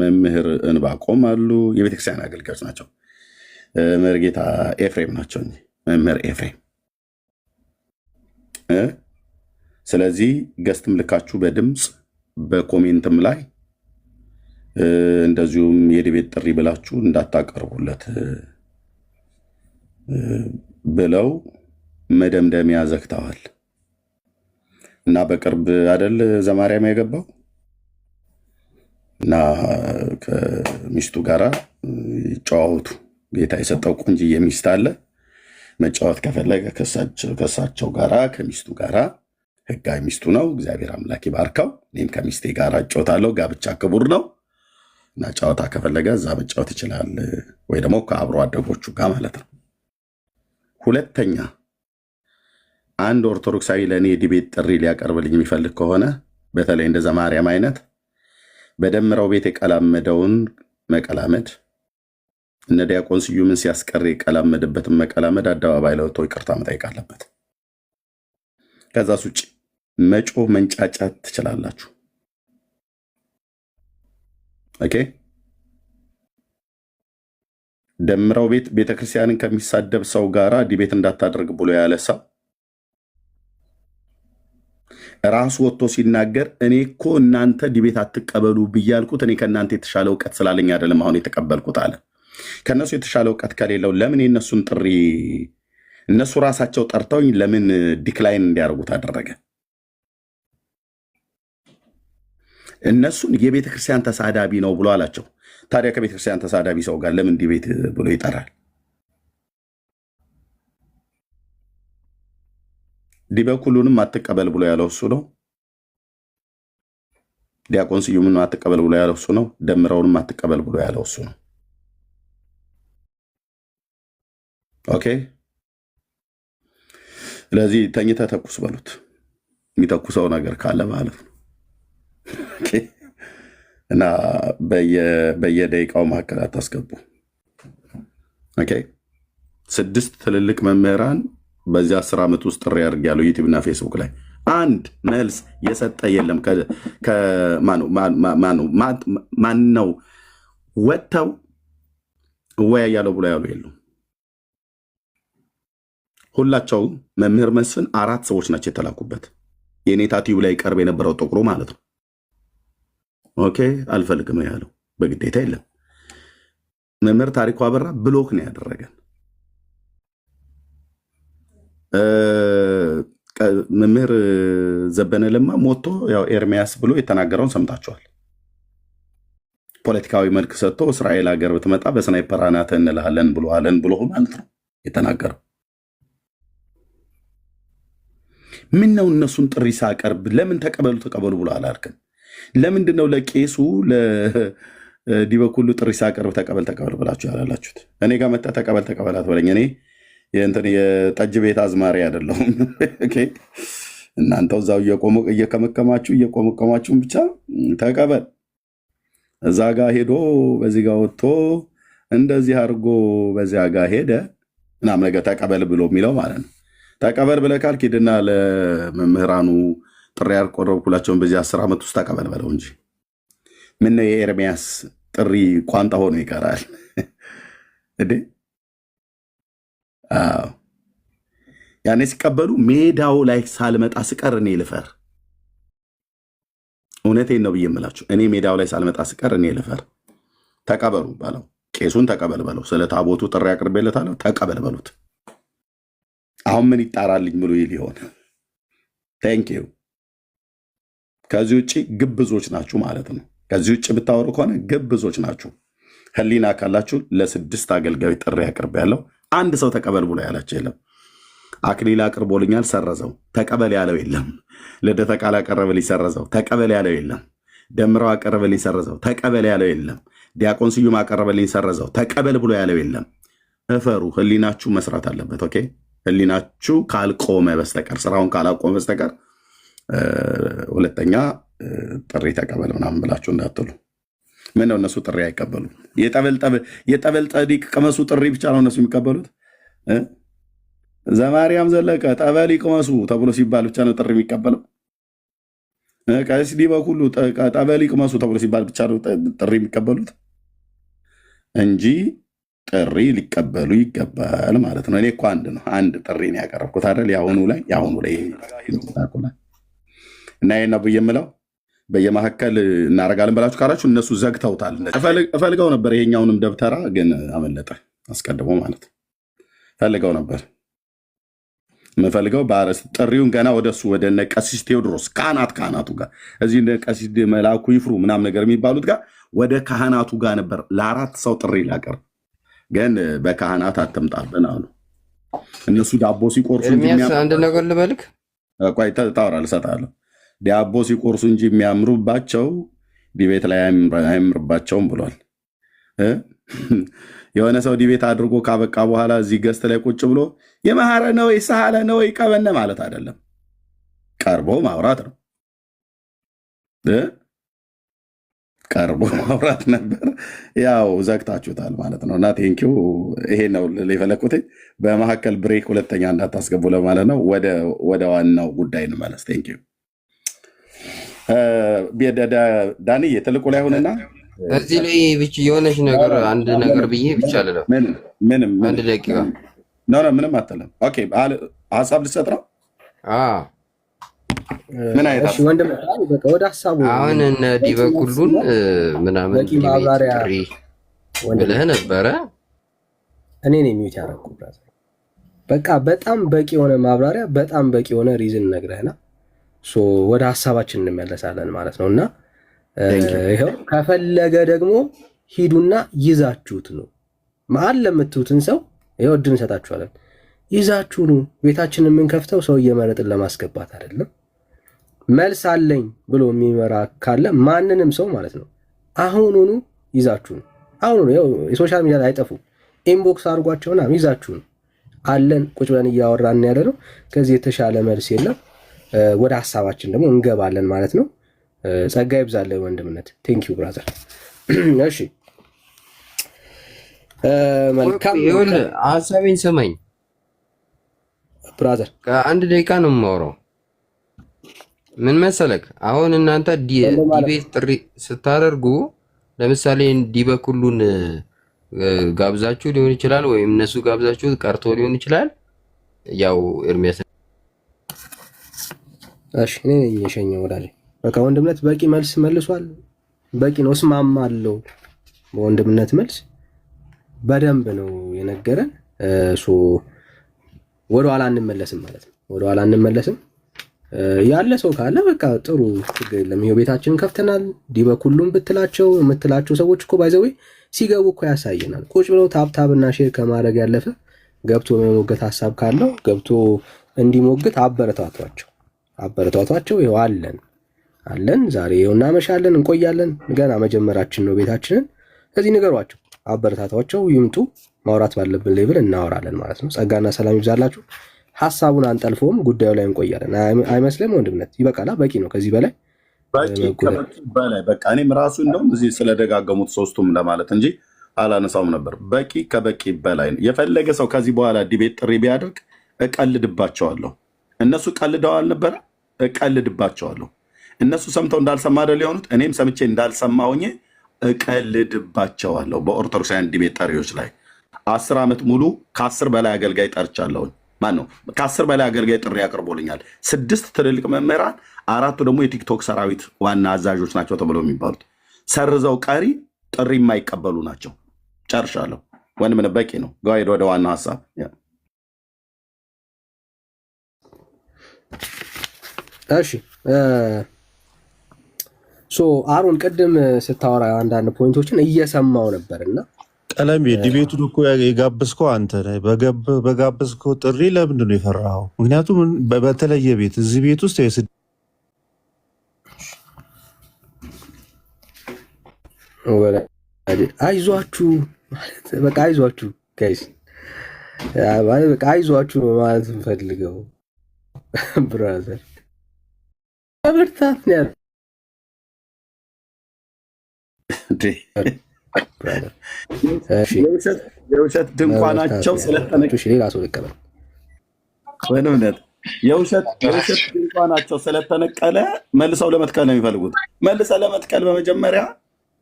መምህር እንባቆም አሉ። የቤተክርስቲያን አገልጋዮች ናቸው። መርጌታ ኤፍሬም ናቸው፣ መምህር ኤፍሬም። ስለዚህ ገስትም ልካችሁ በድምፅ በኮሜንትም ላይ እንደዚሁም የዲቤት ጥሪ ብላችሁ እንዳታቀርቡለት ብለው መደምደሚያ ዘግተዋል። እና በቅርብ አደል ዘማርያም የገባው እና ከሚስቱ ጋራ ይጨዋወቱ። ጌታ የሰጠው ቆንጅዬ ሚስት አለ። መጫወት ከፈለገ ከሳቸው ጋራ ከሚስቱ ጋራ ህጋዊ ሚስቱ ነው። እግዚአብሔር አምላክ ይባርከው። እኔም ከሚስቴ ጋር እጫወታለሁ። ጋብቻ ክቡር ነው እና ጨዋታ ከፈለገ እዛ መጫወት ይችላል፣ ወይ ደግሞ ከአብሮ አደጎቹ ጋር ማለት ነው። ሁለተኛ አንድ ኦርቶዶክሳዊ ለእኔ ዲቤት ጥሪ ሊያቀርብልኝ የሚፈልግ ከሆነ በተለይ እንደ ዘማርያም አይነት በደምረው ቤት የቀላመደውን መቀላመድ እነ ዲያቆን ስዩምን ሲያስቀር የቀላመድበትን መቀላመድ አደባባይ ለወጥቶ ይቅርታ መጠየቅ አለበት። ከዛስ ውጭ መጮህ መንጫጫት ትችላላችሁ። ኦኬ። ደምረው ቤት ቤተክርስቲያንን ከሚሳደብ ሰው ጋራ ዲቤት እንዳታደርግ ብሎ ያለ ሰው ራሱ ወጥቶ ሲናገር እኔ እኮ እናንተ ዲቤት አትቀበሉ ብያልኩት እኔ ከእናንተ የተሻለ እውቀት ስላለኝ አይደለም አሁን የተቀበልኩት አለ። ከእነሱ የተሻለ እውቀት ከሌለው ለምን የእነሱን ጥሪ እነሱ ራሳቸው ጠርተውኝ ለምን ዲክላይን እንዲያደርጉት አደረገ? እነሱን የቤተ ክርስቲያን ተሳዳቢ ነው ብሎ አላቸው። ታዲያ ከቤተ ክርስቲያን ተሳዳቢ ሰው ጋር ለምን ዲቤት ብሎ ይጠራል? ዲበኩሉንም አትቀበል ብሎ ያለው እሱ ነው። ዲያቆን ስዩምን አትቀበል ብሎ ያለው እሱ ነው። ደምረውንም አትቀበል ብሎ ያለው እሱ ነው። ኦኬ። ስለዚህ ተኝተህ ተኩስ በሉት፣ የሚተኩሰው ነገር ካለ ማለት ነው። ኦኬ። እና በየደቂቃው መካከል አታስገቡ። ኦኬ። 6 ትልልቅ መምህራን በዚህ 10 ዓመት ውስጥ ጥሪ አድርጌያለሁ ዩቲዩብ እና ፌስቡክ ላይ አንድ መልስ የሰጠ የለም። ማን ነው ወጥተው እወያያለሁ ብሎ ያሉ የሉም። ሁላቸው መምህር መስፍን 4 ሰዎች ናቸው የተላኩበት። የኔታ ቲዩብ ላይ ቀርብ የነበረው ጥቁሩ ማለት ነው። ኦኬ። አልፈልግም ነው ያለው፣ በግዴታ የለም። መምህር ታሪኩ አበራ ብሎክ ነው ያደረገን። መምህር ዘበነ ለማ ሞቶ ያው ኤርሚያስ ብሎ የተናገረውን ሰምታችኋል። ፖለቲካዊ መልክ ሰጥቶ እስራኤል ሀገር ብትመጣ በስናይፐር አናትህ እንልሃለን ብሎ ማለት ነው የተናገረው። ምን ነው እነሱን ጥሪ ሳቀርብ ለምን ተቀበሉ ብሎ አላልክም? ለምንድን ነው ለቄሱ ለዲበኩሉ ጥሪ ሳቀርብ ተቀበል ብላችሁ ያላላችሁት? እኔ ጋር መጣ ተቀበል አትበለኝ። እኔ የጠጅ ቤት አዝማሪ አይደለሁም። እናንተው እዛው እየቆመቀማችሁን ብቻ ተቀበል። እዛ ጋ ሄዶ በዚህ ጋ ወጥቶ እንደዚህ አድርጎ በዚያ ጋ ሄደ ምናምን ነገር ተቀበል ብሎ የሚለው ማለት ነው። ተቀበል ብለህ ካልክ ሂድና ለመምህራኑ ጥሪ ያልቆረብኩላቸውን በዚህ 10 ዓመት ውስጥ ተቀበል በለው እንጂ ምነው የኤርሚያስ ጥሪ ቋንጣ ሆኖ ይቀራል እንዴ? ያኔ ሲቀበሉ ሜዳው ላይ ሳልመጣ ስቀር እኔ ልፈር። እውነቴን ነው ብዬ የምላችሁ። እኔ ሜዳው ላይ ሳልመጣ ስቀር እኔ ልፈር። ተቀበሉ በለው፣ ቄሱን ተቀበል በለው። ስለ ታቦቱ ጥሪ አቅርቤለታለሁ፣ ተቀበል በሉት። አሁን ምን ይጣራልኝ ብሎ ሊሆን ቴንኪዩ። ከዚህ ውጭ ግብዞች ናችሁ ማለት ነው። ከዚህ ውጭ ብታወሩ ከሆነ ግብዞች ናችሁ። ህሊና ካላችሁ ለ6 አገልጋዮች ጥሪ አቅርቤያለሁ። አንድ ሰው ተቀበል ብሎ ያላቸው የለም። አክሊል አቅርቦልኛል፣ ሰረዘው። ተቀበል ያለው የለም። ልደተ ቃል አቀረበልኝ፣ ሰረዘው። ተቀበል ያለው የለም። ደምረው አቀረበልኝ፣ ሰረዘው። ተቀበል ያለው የለም። ዲያቆን ስዩም አቀረበልኝ፣ ሰረዘው። ተቀበል ብሎ ያለው የለም። እፈሩ። ህሊናችሁ መስራት አለበት። ኦኬ። ህሊናችሁ ካልቆመ በስተቀር ስራውን ካላቆመ በስተቀር ሁለተኛ ጥሪ ተቀበል ምናምን ብላችሁ እንዳትሉ። ምን ነው እነሱ ጥሪ አይቀበሉም? የጠበል ጸዲቅ ቅመሱ ጥሪ ብቻ ነው እነሱ የሚቀበሉት። ዘማርያም ዘለቀ ጠበል ይቅመሱ ተብሎ ሲባል ብቻ ነው ጥሪ የሚቀበለው። ቀሲስ ዲበኩሉ ጠበል ይቅመሱ ተብሎ ሲባል ብቻ ነው ጥሪ የሚቀበሉት እንጂ ጥሪ ሊቀበሉ ይገባል ማለት ነው። እኔ እኮ አንድ ጥሪ ነው ያቀረብኩት አይደል? የአሁኑ ላይ እና ይሄን ነው የምለው። በየመካከል እናደርጋለን ብላችሁ ካላችሁ እነሱ ዘግተውታል። እፈልገው ነበር ይሄኛውንም ደብተራ ግን አመለጠ አስቀድሞ ማለት ነው። ፈልገው ነበር የምፈልገው ጥሪውን ገና ወደሱ ወደ ቀሲስ ቴዎድሮስ ካህናቱ ጋር እዚህ ቀሲስ መላኩ ይፍሩ ምናምን ነገር የሚባሉት ጋር ወደ ካህናቱ ጋር ነበር ለ4 ሰው ጥሪ ላቀርብ፣ ግን በካህናት አትምጣብን አሉ። እነሱ ዳቦ ሲቆርሱ አንድ ነገር ልበልክ፣ ቆይ ታወራለህ፣ እሰጥሃለሁ። ዳቦ ሲቆርሱ እንጂ የሚያምሩባቸው ዲቤት ላይ አይምርባቸውም ብሏል። የሆነ ሰው ዲቤት አድርጎ ካበቃ በኋላ እዚህ ገስት ላይ ቁጭ ብሎ የመሐረ ነው የሳለ ነው ይቀበነ ማለት አይደለም፣ ቀርቦ ማውራት ነው። ቀርቦ ማውራት ነበር። ያው ዘግታችሁታል ማለት ነው። እና ቴንኪው ይሄ ነው የፈለኩት። በመካከል ብሬክ ሁለተኛ እንዳታስገቡ ለማለት ነው። ወደ ዋናው ጉዳይ እንመለስ። ቴንኪው ዳንዬ ትልቁ ላይ ሆነና እዚህ ላይ ብቻ የሆነች ነገር አንድ ነገር ብዬ ብቻ ልለው ምንም አንድ ደቂቃ ምንም አትልም። ኦኬ ሀሳብ ልሰጥ ነው። ምን አይነት ወደ ሀሳቡ አሁን እነ ዲበኩሉን ምናምን ጥሪ ብለህ ነበረ። እኔ ነኝ ሚዩት ያደረኩት። በቃ በጣም በቂ የሆነ ማብራሪያ፣ በጣም በቂ የሆነ ሪዝን ነግረህና ወደ ሀሳባችን እንመለሳለን ማለት ነው። እና ይኸው ከፈለገ ደግሞ ሂዱና ይዛችሁት ነው መሀል ለምትሉትን ሰው ይኸው እድል እንሰጣችኋለን። ይዛችሁ ነው ቤታችንን የምንከፍተው ሰው እየመረጥን ለማስገባት አይደለም። መልስ አለኝ ብሎ የሚመራ ካለ ማንንም ሰው ማለት ነው አሁኑኑ ይዛችሁ ነው። አሁኑኑ የሶሻል ሚዲያ ላይ አይጠፉ ኢንቦክስ አድርጓቸውና ይዛችሁ ነው አለን። ቁጭ ብለን እያወራን ያለ ነው። ከዚህ የተሻለ መልስ የለም። ወደ ሀሳባችን ደግሞ እንገባለን ማለት ነው። ጸጋ ይብዛልህ ወንድምነት። ቴንክ ዩ ብራዘር። እሺ መልካም ሀሳቤን ስማኝ ብራዘር። ከአንድ ደቂቃ ነው የማወራው። ምን መሰለክ፣ አሁን እናንተ ዲቤት ጥሪ ስታደርጉ ለምሳሌ ዲበኩሉን ጋብዛችሁ ሊሆን ይችላል፣ ወይም እነሱ ጋብዛችሁ ቀርቶ ሊሆን ይችላል። ያው ኤርሚያስ እሺ እኔ ነኝ የሸኘው ወዳጅ። በቃ ወንድምነት በቂ መልስ መልሷል። በቂ ነው። እስማማለሁ በወንድምነት መልስ በደንብ ነው የነገረን። ወደ ኋላ አንመለስም ማለት ነው። ወደ ኋላ አንመለስም። ያለ ሰው ካለ በቃ ጥሩ ችግር የለም። ይሄው ቤታችንን ከፍተናል። ዲበኩሉን ብትላቸው የምትላቸው ሰዎች እኮ ባይዘው ሲገቡ እኮ ያሳየናል። ቁጭ ብለው ታብታብና ሼር ከማድረግ ያለፈ ገብቶ የሞገት ሀሳብ ካለው ገብቶ እንዲሞግት አበረታቷቸው። ይኸው አለን ዛሬ ይኸው እናመሻለን፣ እንቆያለን። ገና መጀመራችን ነው ቤታችንን። ስለዚህ ንገሯቸው፣ አበረታቷቸው፣ ይምጡ። ማውራት ባለብን ሌብል እናወራለን ማለት ነው። ጸጋና ሰላም ይብዛላችሁ። ሀሳቡን አንጠልፎም ጉዳዩ ላይ እንቆያለን። አይመስልም ወንድምነት? ይበቃላ፣ በቂ ነው። ከዚህ በላይ በቃ እኔም ራሱ እንደውም እዚህ ስለደጋገሙት ሶስቱም ለማለት እንጂ አላነሳውም ነበር። በቂ ከበቂ በላይ ነው። የፈለገ ሰው ከዚህ በኋላ ዲቤት ጥሪ ቢያደርግ እቀልድባቸዋለሁ። እነሱ ቀልደዋል ነበረ፣ እቀልድባቸዋለሁ። እነሱ ሰምተው እንዳልሰማ አይደል የሆኑት፣ እኔም ሰምቼ እንዳልሰማ ሆኜ እቀልድባቸዋለሁ። በኦርቶዶክሳውያን ዲቤት ጠሪዎች ላይ 10 ዓመት ሙሉ ከ10 በላይ አገልጋይ ጠርቻለሁኝ። ማን ነው ከ10 በላይ አገልጋይ ጥሪ ያቀርቦልኛል። 6 ትልልቅ መምህራን፣ 4ቱ ደግሞ የቲክቶክ ሰራዊት ዋና አዛዦች ናቸው ተብለው የሚባሉት ሰርዘው ቀሪ ጥሪ የማይቀበሉ ናቸው። ጨርሻለሁ። ወንድም በቂ ነው። ጋይድ ወደ ዋናው ሀሳብ። እሺ አሮን ቅድም ስታወራ አንዳንድ ፖይንቶችን እየሰማው ነበርና ቀለሜ ዲቤቱን እኮ የጋበዝከው አንተ ነህ። በጋበዝከው ጥሪ ለምንድን ነው የፈራኸው? ምክንያቱም በተለየ ቤት እዚህ ቤት ውስጥ አይዟችሁ ማለት በቃ አይዟችሁ ጋይስ በቃ አይዟችሁ ማለት እንፈልገው ብራዘር ብርታት ነው የውሸት ድንኳናቸው ስለተነቀ ሌላ ሰው ልቀበል በእምነት የውሸት ድንኳናቸው ስለተነቀለ መልሰው ለመትከል ነው የሚፈልጉት። መልሰ ለመትከል በመጀመሪያ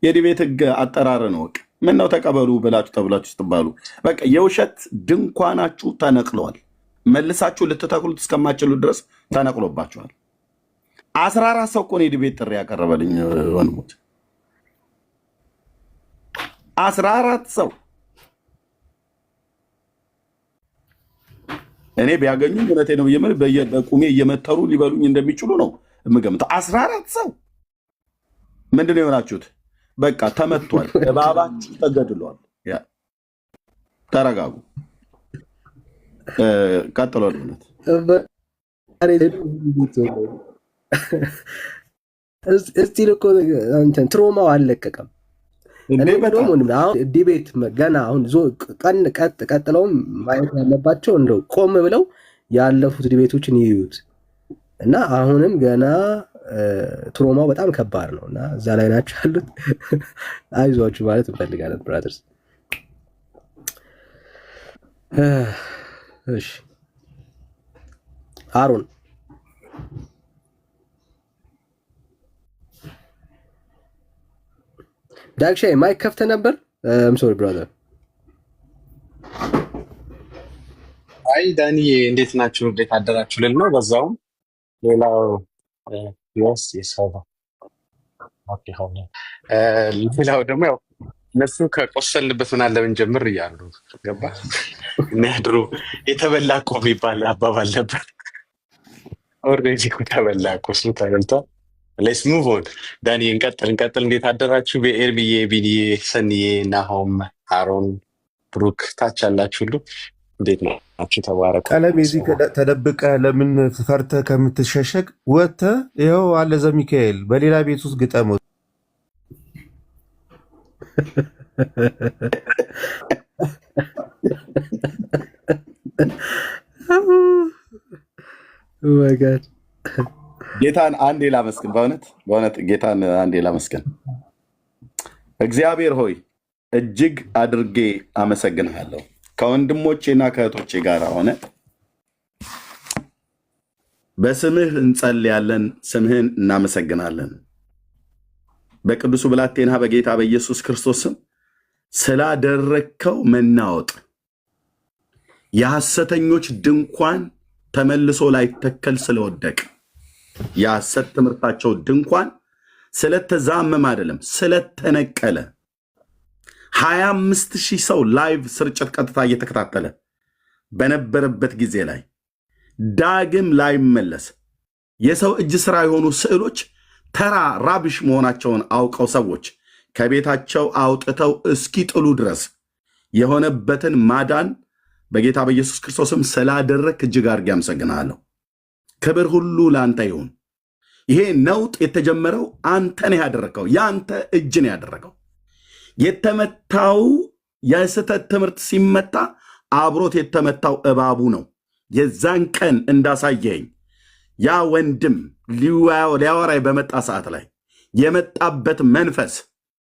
የዲቤት ህግ አጠራርን ወቅ ምን ነው ተቀበሉ ብላችሁ ተብላችሁ ስትባሉ በቃ የውሸት ድንኳናችሁ ተነቅለዋል። መልሳችሁ ልትተክሉት እስከማችሉ ድረስ ተነቅሎባችኋል። 14 ሰው እኮ ነው የዲቤት ጥሪ ያቀረበልኝ ወንድሞች፣ 14 ሰው እኔ ቢያገኙ እውነቴ ነው የምር በቁሜ እየመተሩ ሊበሉኝ እንደሚችሉ ነው የምገምተው። 14 ሰው ምንድን ነው የሆናችሁት? በቃ ተመቷል፣ እባባችሁ ተገድሏል። ተረጋጉ። ቀጥሎ ልነት እስቲል እኮ እንትን ትሮማው አልለቀቀም። ዲቤት ገና አሁን ቀጥለውም ማየት ያለባቸው እንደው ቆም ብለው ያለፉት ዲቤቶችን ይዩት እና አሁንም ገና ትሮማው በጣም ከባድ ነው እና እዛ ላይ ናቸው ያሉት። አይዟችሁ ማለት እንፈልጋለን ብራዘርስ። እሺ አሮን ዳግሻይ ማይክ ከፍተህ ነበር? አም ሶሪ ብራዘር። አይ ዳኒ እንዴት ናችሁ? እንዴት አደራችሁ ልል ነው። በዛውም ሌላው ዮስ ይሰባ ኦኬ ሆነ ሌላው ደግሞ ያው እነሱ ከቆሰልንበት ምን አለ ብንጀምር እያሉ ገባ እና ድሮ የተበላ እኮ የሚባል አባባል ነበር። ኦልሬዲ እኮ ተበላ እኮ እሱ ተበልቷል። ሌትስ ሙቭ ኦን። ዳኒ እንቀጥል። እንዴት አደራችሁ? በኤርሚዬ፣ ቢኒዬ፣ ሰኒዬ፣ ናሆም፣ አሮን፣ ብሩክ ታች ያላችሁ ሁሉ እንዴት ናችሁ? ተባረኩ። ቀለም የዚህ ተደብቀህ ለምን ፈርተህ ከምትሸሸግ ወጥተህ ይኸው አለ ዘሚካኤል በሌላ ቤት ውስጥ ግጠመው። ጌታን አንዴ ላመስግን። በእውነት ጌታን አንዴ ላመስግን። እግዚአብሔር ሆይ እጅግ አድርጌ አመሰግንሃለሁ። ከወንድሞቼና ከእህቶቼ ጋር ሆነ በስምህ እንጸልያለን፣ ስምህን እናመሰግናለን። በቅዱሱ ብላቴና በጌታ በኢየሱስ ክርስቶስም ስላደረግከው መናወጥ የሐሰተኞች ድንኳን ተመልሶ ላይተከል ስለወደቅ የሐሰት ትምህርታቸው ድንኳን ስለተዛመም አይደለም ስለተነቀለ 25,000 ሰው ላይቭ ስርጭት ቀጥታ እየተከታተለ በነበረበት ጊዜ ላይ ዳግም ላይመለስ የሰው እጅ ስራ የሆኑ ስዕሎች ተራ ራብሽ መሆናቸውን አውቀው ሰዎች ከቤታቸው አውጥተው እስኪጥሉ ድረስ የሆነበትን ማዳን በጌታ በኢየሱስ ክርስቶስም ስላደረክ እጅግ አድርጌ አመሰግናለሁ። ክብር ሁሉ ለአንተ ይሁን። ይሄ ነውጥ የተጀመረው አንተ ነህ ያደረገው፣ የአንተ እጅ ነው ያደረገው። የተመታው የስህተት ትምህርት ሲመታ አብሮት የተመታው እባቡ ነው። የዛን ቀን እንዳሳየኝ ያ ወንድም ሊያወራይ በመጣ ሰዓት ላይ የመጣበት መንፈስ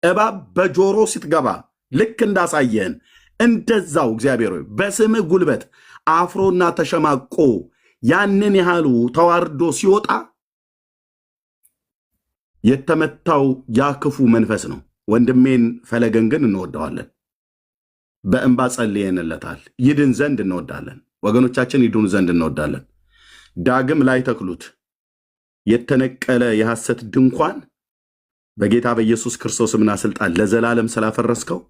እባብ በጆሮ ስትገባ ልክ እንዳሳየን እንደዛው እግዚአብሔር ሆይ በስምህ ጉልበት አፍሮና ተሸማቆ ያንን ያህሉ ተዋርዶ ሲወጣ የተመታው ያ ክፉ መንፈስ ነው። ወንድሜን ፈለገን ግን እንወደዋለን። በእንባ ጸልየንለታል። ይድን ዘንድ እንወዳለን። ወገኖቻችን ይድኑ ዘንድ እንወዳለን። ዳግም ላይ ተክሉት የተነቀለ የሐሰት ድንኳን በጌታ በኢየሱስ ክርስቶስምና ስልጣን ለዘላለም ስላፈረስከው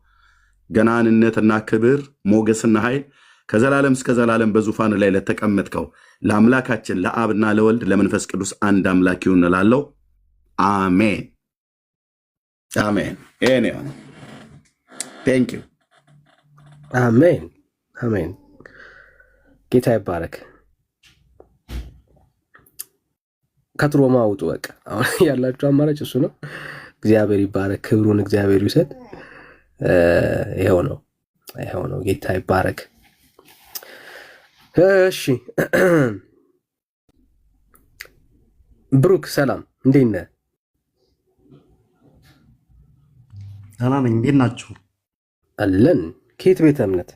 ገናንነትና ክብር ሞገስና ኃይል ከዘላለም እስከ ዘላለም በዙፋን ላይ ለተቀመጥከው ለአምላካችን ለአብና ለወልድ ለመንፈስ ቅዱስ አንድ አምላክ ይሁን እላለሁ። አሜን አሜን። ይሄን ነው። ቴንክ ዩ። አሜን አሜን። ጌታ ይባረክ። ከትሮማ ውጡ። በቃ አሁን ያላችሁ አማራጭ እሱ ነው። እግዚአብሔር ይባረክ። ክብሩን እግዚአብሔር ይውሰድ። ይሄው ነው። ጌታ ይባረክ። እሺ ብሩክ ሰላም፣ እንዴት ነህ? ሰላም ነኝ። እንዴት ናችሁ? አለን። ከየት ቤተ እምነት?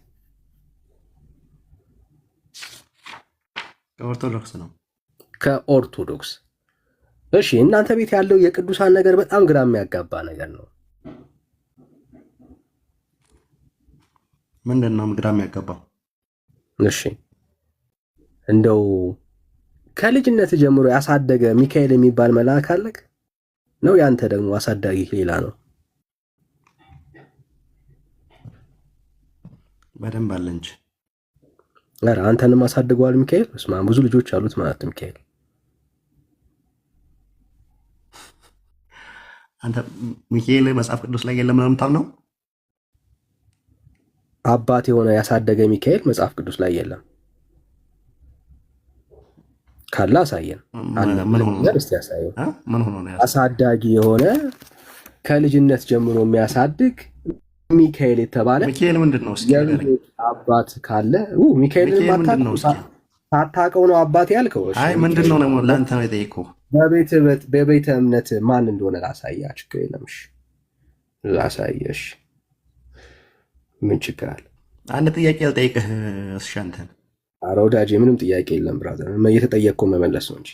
ከኦርቶዶክስ ነው። ከኦርቶዶክስ። እሺ እናንተ ቤት ያለው የቅዱሳን ነገር በጣም ግራ የሚያጋባ ነገር ነው። ምንድን ነው ግራ የሚያጋባው? እሺ እንደው ከልጅነት ጀምሮ ያሳደገ ሚካኤል የሚባል መልአክ አለክ ነው? ያንተ ደግሞ አሳዳጊ ሌላ ነው? በደንብ አለ እንጂ። ኧረ አንተንም አሳድገዋል ሚካኤል። እስማ ብዙ ልጆች አሉት ማለት ሚካኤል። አንተ ሚካኤል መጽሐፍ ቅዱስ ላይ የለም ነው የምታምነው? አባት የሆነ ያሳደገ ሚካኤል መጽሐፍ ቅዱስ ላይ የለም። ካለ አሳየን። ምን ሆኖ ነው? እስቲ ያሳየን። ምን ሆኖ ነው? አሳዳጊ የሆነ ከልጅነት ጀምሮ የሚያሳድግ ሚካኤል የተባለ ሚካኤል ምንድን ነው? እስኪ አባት ካለ ሚካኤል ሳታውቀው ነው አባት ያልከው? አይ ምንድን ነው ነው ለአንተ ነው የጠየቀው። በቤተ እምነት ማን እንደሆነ ላሳያ፣ ችግር የለም። እሺ ላሳየሽ፣ ምን ችግር አለ? አንድ ጥያቄ ልጠይቅህ። እሺ አንተን። ኧረ ወዳጄ ምንም ጥያቄ የለም ብራዘር፣ እየተጠየቅኩ መመለስ ነው እንጂ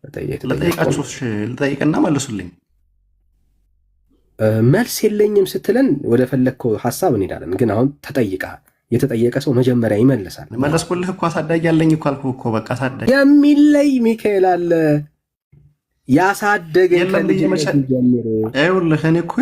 ልጠይቃችሁ። ልጠይቅና መልሱልኝ። መልስ የለኝም ስትለን ወደ ፈለግከው ሀሳብ እንሄዳለን። ግን አሁን ተጠይቀሃል። የተጠየቀ ሰው መጀመሪያ ይመልሳል። መለስኩልህ እኮ አሳዳጊ ያለኝ እኮ አልኩህ እኮ። በቃ አሳዳጊ የሚለይ ሚካኤል አለ ያሳደገ ጀምር። ይኸውልህ እኔ እኮ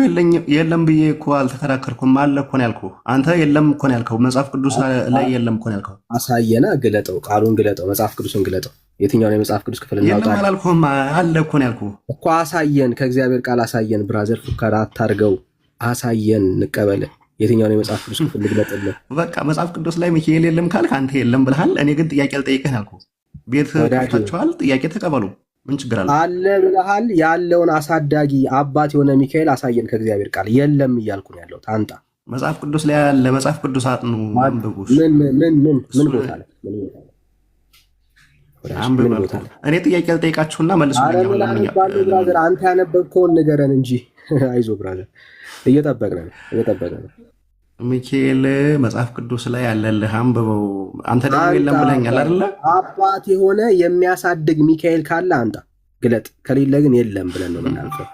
የለም ብዬ እኮ አልተከራከርኩም። አለ እኮ ነው ያልኩህ። አንተ የለም እኮ ነው ያልከው። መጽሐፍ ቅዱስ ላይ የለም እኮ ነው ያልከው። አሳየና ግለጠው፣ ቃሉን ግለጠው፣ መጽሐፍ ቅዱስን ግለጠው። የትኛውን የመጽሐፍ ቅዱስ ክፍል እናውጣለን? የለም አላልኩህም። አለ እኮ ነው ያልኩህ እኮ። አሳየን፣ ከእግዚአብሔር ቃል አሳየን። ብራዘር ፉከራ አታርገው። አሳየን፣ እንቀበል። የትኛውን የመጽሐፍ ቅዱስ ክፍል ልግለጥልህ? በቃ መጽሐፍ ቅዱስ ላይ ሚካኤል የለም ካልክ አንተ የለም ብለሃል። እኔ ግን ጥያቄ ልጠይቅህ ያልኩህ። ቤት ከፍታችኋል፣ ጥያቄ ተቀበሉ። ምን ችግር አለ? አለ ብለሃል። ያለውን አሳዳጊ አባት የሆነ ሚካኤል አሳየን ከእግዚአብሔር ቃል። የለም እያልኩ ነው ያለው። ታንጣ መጽሐፍ ቅዱስ ላይ ያለ መጽሐፍ ቅዱስ አጥኑ፣ አንብቡ። ምን ቦታ ላይ እኔ ጥያቄ ልጠይቃችሁና መልሱልኝ። ብራዘር አንተ ያነበብከውን ንገረን እንጂ። አይዞ ብራዘር፣ እየጠበቅን ነው። ሚካኤል መጽሐፍ ቅዱስ ላይ ያለልህ አንብበው። አንተ ደግሞ የለም ብለኛል አይደለ? አባት የሆነ የሚያሳድግ ሚካኤል ካለ አንተ ግለጥ፣ ከሌለ ግን የለም ብለን ነው የምናልፈው።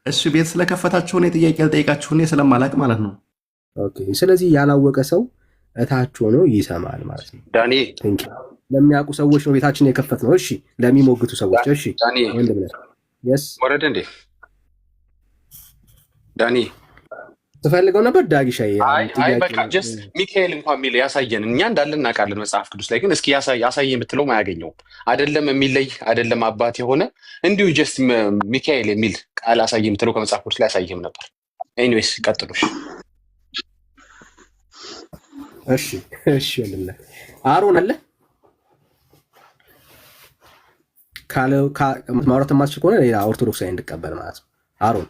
እሱ ቤት ስለከፈታችሁ እኔ ጥያቄ ልጠይቃችሁ እኔ ስለማላቅ ማለት ነው። ኦኬ። ስለዚህ ያላወቀ ሰው እታች ሆኖ ይሰማል ማለት ነው። ዳኒ ለሚያውቁ ሰዎች ነው ቤታችን የከፈት ነው። እሺ፣ ለሚሞግቱ ሰዎች እሺ። ወረደ እንዴ ዳኒ? ትፈልገው ነበር ዳጊሻዬ? አይ በቃ ጀስት ሚካኤል እንኳን የሚል ያሳየን። እኛ እንዳለ እናውቃለን መጽሐፍ ቅዱስ ላይ፣ ግን እስኪ ያሳየ የምትለውም አያገኘውም። አይደለም የሚለይ አይደለም አባት የሆነ እንዲሁ ጀስት ሚካኤል የሚል ቃል አሳየ የምትለው ከመጽሐፍ ቅዱስ ላይ አሳየም ነበር። ኤኒዌይስ ቀጥሉሽ። እሺ ወንድምህ አሮን አለ ካለው ማውራት የማትችል ከሆነ ሌላ ኦርቶዶክሳዊ እንድቀበል ማለት ነው። አሮን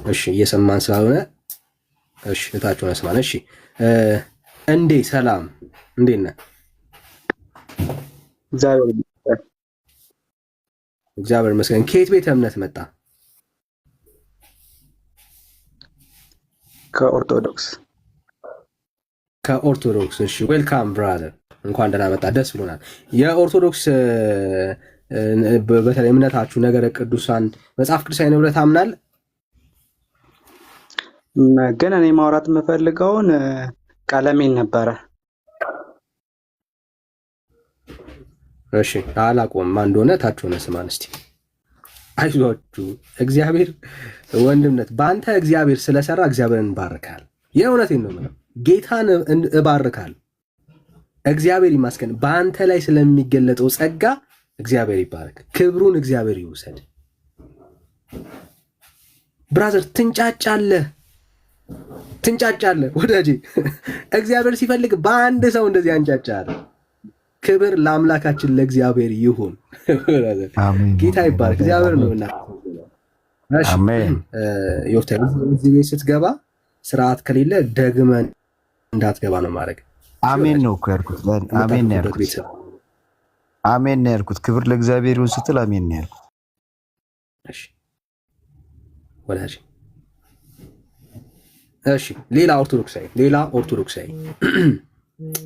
እሺ፣ እየሰማን ስላልሆነ እሺ፣ እታችሁን ያስማን። እሺ፣ ሰላም፣ እንዴት ነህ? እግዚአብሔር ይመስገን። ከየት ቤተ እምነት መጣ? ከኦርቶዶክስ። እሺ፣ ዌልካም ብራዘር፣ እንኳን ደህና መጣ። ደስ ብሎናል። የኦርቶዶክስ በተለይ እምነታችሁ ነገረ ቅዱሳን መጽሐፍ ቅዱሳዊ ነው ብለህ ታምናለህ? ግን እኔ ማውራት የምፈልገውን ቀለሜን ነበረ። እሺ፣ አላቆም ማን እንደሆነ ታች ሆነ ስማን እስቲ። አይዟችሁ፣ እግዚአብሔር ወንድምነት በአንተ እግዚአብሔር ስለሰራ እግዚአብሔርን እንባርካል። የእውነቴን ነው የምለው፣ ጌታን እባርካል። እግዚአብሔር ይመስገን በአንተ ላይ ስለሚገለጠው ጸጋ እግዚአብሔር ይባረክ። ክብሩን እግዚአብሔር ይውሰድ። ብራዘር ትንጫጫለህ ወዳጄ። እግዚአብሔር ሲፈልግ በአንድ ሰው እንደዚህ አንጫጫለ። ክብር ለአምላካችን ለእግዚአብሔር ይሁን። ጌታ ይባረክ። እግዚአብሔር ነው እና እዚህ ቤት ስትገባ ስርዓት ከሌለ ደግመን እንዳትገባ ነው ማድረግ። አሜን ነው እኮ ያልኩት። አሜን ነው ያልኩት። አሜን ነው ያልኩት። ክብር ለእግዚአብሔር ይሁን ስትል አሜን ነው ያልኩት። እሺ ወዳጅ። እሺ ሌላ ኦርቶዶክሳዊ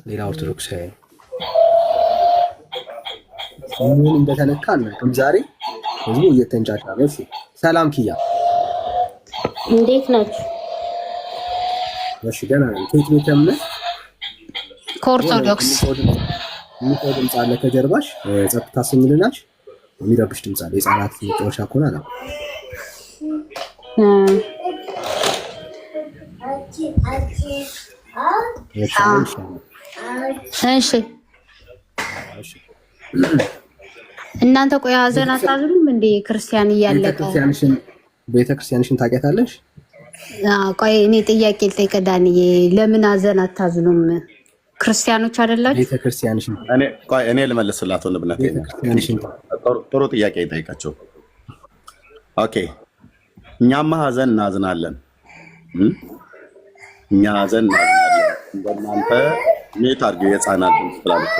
ሌላ ኦርቶዶክሳዊ ምን እንደተነካ አናውቅም። ዛሬ ህዝቡ እየተንጫጫ ነው። እሺ ሰላም ኪያ፣ እንዴት ናችሁ? እሺ ደህና ነኝ። ከየት ቤተ እምነት? ከኦርቶዶክስ። የሚጮህ ድምፅ አለ ከጀርባሽ፣ ጸጥታ ስምልናች የሚረብሽ ድምፅ አለ። የህፃናት መጫወቻ ከሆነ አላ እሺ እናንተ ቆይ ሀዘን አታዝኑም እንዴ? ክርስቲያን እያለቀ ቤተክርስቲያንሽን ታውቂያታለሽ? ቆይ እኔ ጥያቄ ልጠይቅ ዳንዬ፣ ለምን ሀዘን አታዝኑም? ክርስቲያኖች አይደላችሁ? ቤተክርስቲያንሽን እኔ ልመልስላት ወንድምነት፣ ጥሩ ጥያቄ ይጠይቃቸው። ኦኬ እኛማ ሀዘን እናዝናለን። እኛ ሀዘን እናዝናለን። እንደናንተ ሜት አድርገው የህፃናት ድምፅ ስላልኩ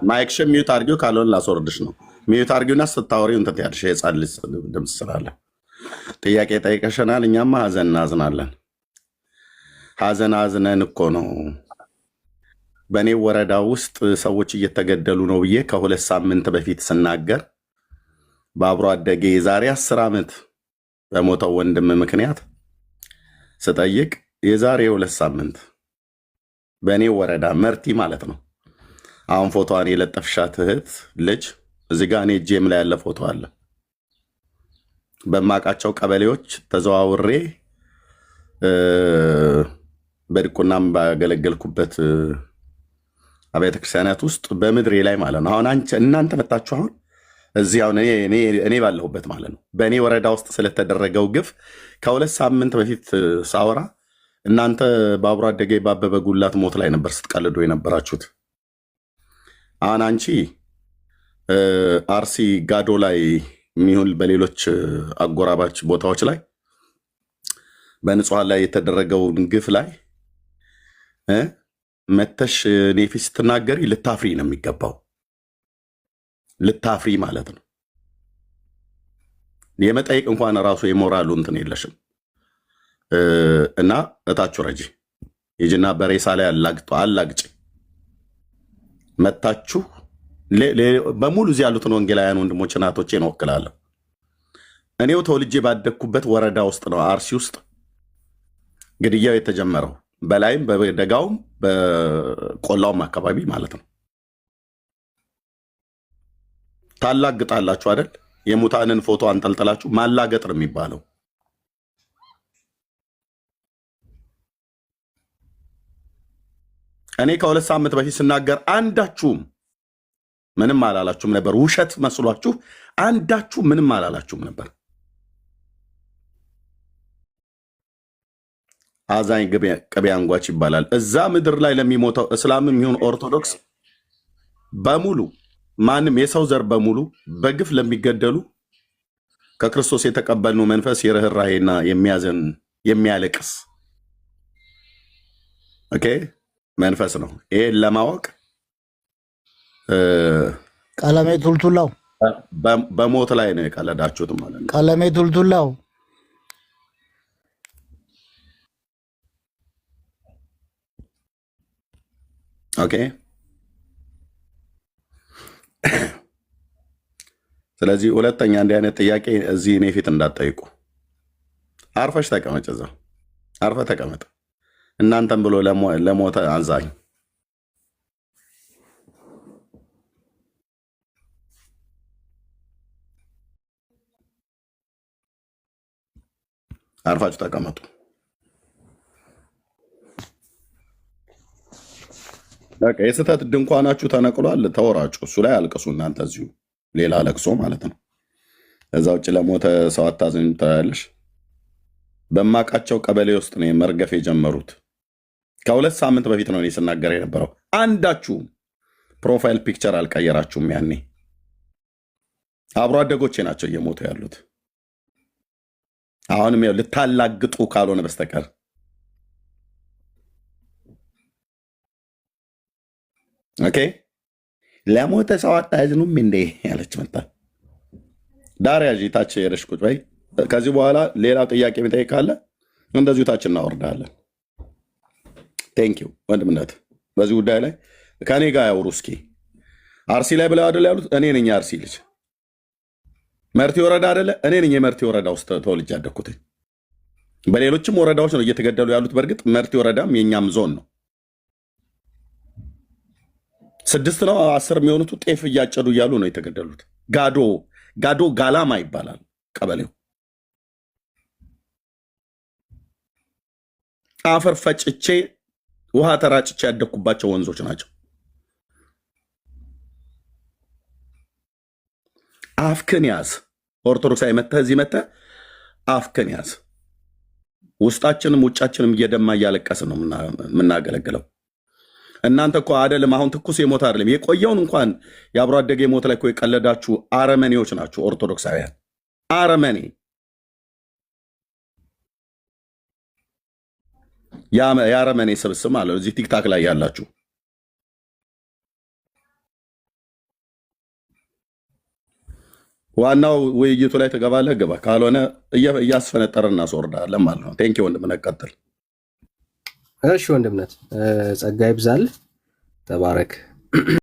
ማይክሽን ሚዩት አድርጊው፣ ካልሆነ ላስወርድሽ ነው። ሚዩት አድርጊውና ስታወሪው እንትን ትያለሽ። የህፃን ልጅ ድምፅ ስላለ ጥያቄ ጠይቀሽናል። እኛማ ሀዘን እናዝናለን። ሀዘን አዝነን እኮ ነው በእኔ ወረዳ ውስጥ ሰዎች እየተገደሉ ነው ብዬ ከ2 ሳምንት በፊት ስናገር በአብሮ አደጌ የዛሬ 10 ዓመት በሞተው ወንድም ምክንያት ስጠይቅ የዛሬ 2 ሳምንት በእኔ ወረዳ መርቲ ማለት ነው። አሁን ፎቶዋን የለጠፍሻት እህት ልጅ እዚህ ጋ እኔ እጄም ላይ ያለ ፎቶ አለ። በማውቃቸው ቀበሌዎች ተዘዋውሬ በድቁናም ባገለገልኩበት አብያተ ክርስቲያናት ውስጥ በምድሬ ላይ ማለት ነው። አሁን እናንተ መጣችሁ አሁን እዚህ አሁን እኔ ባለሁበት ማለት ነው በእኔ ወረዳ ውስጥ ስለተደረገው ግፍ ከ2 ሳምንት በፊት ሳወራ እናንተ በአብሮ አደጌ ባበበ ጉላት ሞት ላይ ነበር ስትቀልዱ የነበራችሁት። አሁን አንቺ አርሲ ጋዶ ላይ የሚሆን በሌሎች አጎራባች ቦታዎች ላይ በንጹሐን ላይ የተደረገውን ግፍ ላይ መተሽ እኔ ፊት ስትናገሪ ልታፍሪ ነው የሚገባው። ልታፍሪ ማለት ነው። የመጠየቅ እንኳን ራሱ የሞራሉ እንትን የለሽም። እና እታችሁ ረጂ ሂጂና በሬሳ ላይ አላግጭ መታችሁ በሙሉ እዚህ ያሉትን ወንጌላውያን ወንድሞች እናቶቼን እወክላለሁ። እኔው ተወልጄ ባደግኩበት ወረዳ ውስጥ ነው አርሲ ውስጥ ግድያው የተጀመረው። በላይም በደጋውም በቆላውም አካባቢ ማለት ነው። ታላግጣላችሁ አይደል? የሙታንን ፎቶ አንጠልጥላችሁ ማላገጥ ነው የሚባለው። እኔ ከ2 ሳምንት በፊት ስናገር አንዳችሁም ምንም አላላችሁም ነበር። ውሸት መስሏችሁ አንዳችሁ ምንም አላላችሁም ነበር። አዛኝ ቅቤ አንጓች ይባላል። እዛ ምድር ላይ ለሚሞተው እስላምም ይሁን ኦርቶዶክስ በሙሉ ማንም የሰው ዘር በሙሉ በግፍ ለሚገደሉ ከክርስቶስ የተቀበልነው መንፈስ የርኅራኄና የሚያዘን የሚያለቅስ ኦኬ መንፈስ ነው። ይሄን ለማወቅ ቀለሜ ቱልቱላው በሞት ላይ ነው የቀለዳችሁት ማለት ነው። ቀለሜ ቱልቱላው ኦኬ። ስለዚህ ሁለተኛ እንዲህ አይነት ጥያቄ እዚህ እኔ ፊት እንዳትጠይቁ። አርፈሽ ተቀመጭ፣ እዛ አርፈ ተቀመጥ። እናንተም ብሎ ለሞተ አዛኝ አርፋችሁ ተቀመጡ። በቃ የስህተት ድንኳናችሁ ተነቅሏል። ተወራጩ፣ እሱ ላይ አልቅሱ። እናንተ እዚሁ ሌላ ለቅሶ ማለት ነው። እዛ ውጭ ለሞተ ሰው አታዝኙ ትላለሽ። በማውቃቸው ቀበሌ ውስጥ ነው መርገፍ የጀመሩት። ከ2 ሳምንት በፊት ነው እኔ ስናገር የነበረው። አንዳችሁም ፕሮፋይል ፒክቸር አልቀየራችሁም። ያኔ አብሮ አደጎቼ ናቸው እየሞቱ ያሉት። አሁንም ያው ልታላግጡ ካልሆነ በስተቀር ኦኬ። ለሞተ ሰው አታዝኑም እንዴ ያለች መጣ። ዳር ያዥ ታች ሄደሽ ቁጭ በይ። ከዚህ በኋላ ሌላው ጥያቄ የሚጠይቅ ካለ እንደዚሁ ታች እናወርዳለን። ቴንክ ዩ ወንድምነት። በዚህ ጉዳይ ላይ ከኔ ጋር ያውሩ እስኪ። አርሲ ላይ ብለው አይደል ያሉት? እኔ ነኝ አርሲ ልጅ መርቲ ወረዳ አይደለ? እኔ ነኝ የመርቲ ወረዳ ውስጥ ተወልጄ ያደግኩት። በሌሎችም ወረዳዎች ነው እየተገደሉ ያሉት። በእርግጥ መርቲ ወረዳም የኛም ዞን ነው። 6 ነው 10 የሚሆኑት ጤፍ እያጨዱ እያሉ ነው የተገደሉት። ጋዶ ጋላማ ይባላል ቀበሌው። አፈር ፈጭቼ ውሃ ተራጭቼ ያደግኩባቸው ወንዞች ናቸው። አፍክን ያዝ። ኦርቶዶክሳዊ መተህ እዚህ መተህ አፍክን ያዝ። ውስጣችንም ውጫችንም እየደማ እያለቀስን ነው የምናገለግለው። እናንተ እኮ አይደለም አሁን ትኩስ የሞት አይደለም የቆየውን እንኳን የአብሮ አደገ የሞት ላይ እኮ የቀለዳችሁ አረመኔዎች ናቸው ኦርቶዶክሳውያን። አረመኔ የአረመኔ ስብስብ አለ እዚህ ቲክታክ ላይ ያላችሁ። ዋናው ውይይቱ ላይ ትገባለህ፣ ግባ። ካልሆነ እያስፈነጠረን እናስወርዳለን ማለት ነው። ቴንኪ ወንድምነት፣ ቀጥል። እሺ ወንድምነት ጸጋ ይብዛል። ተባረክ።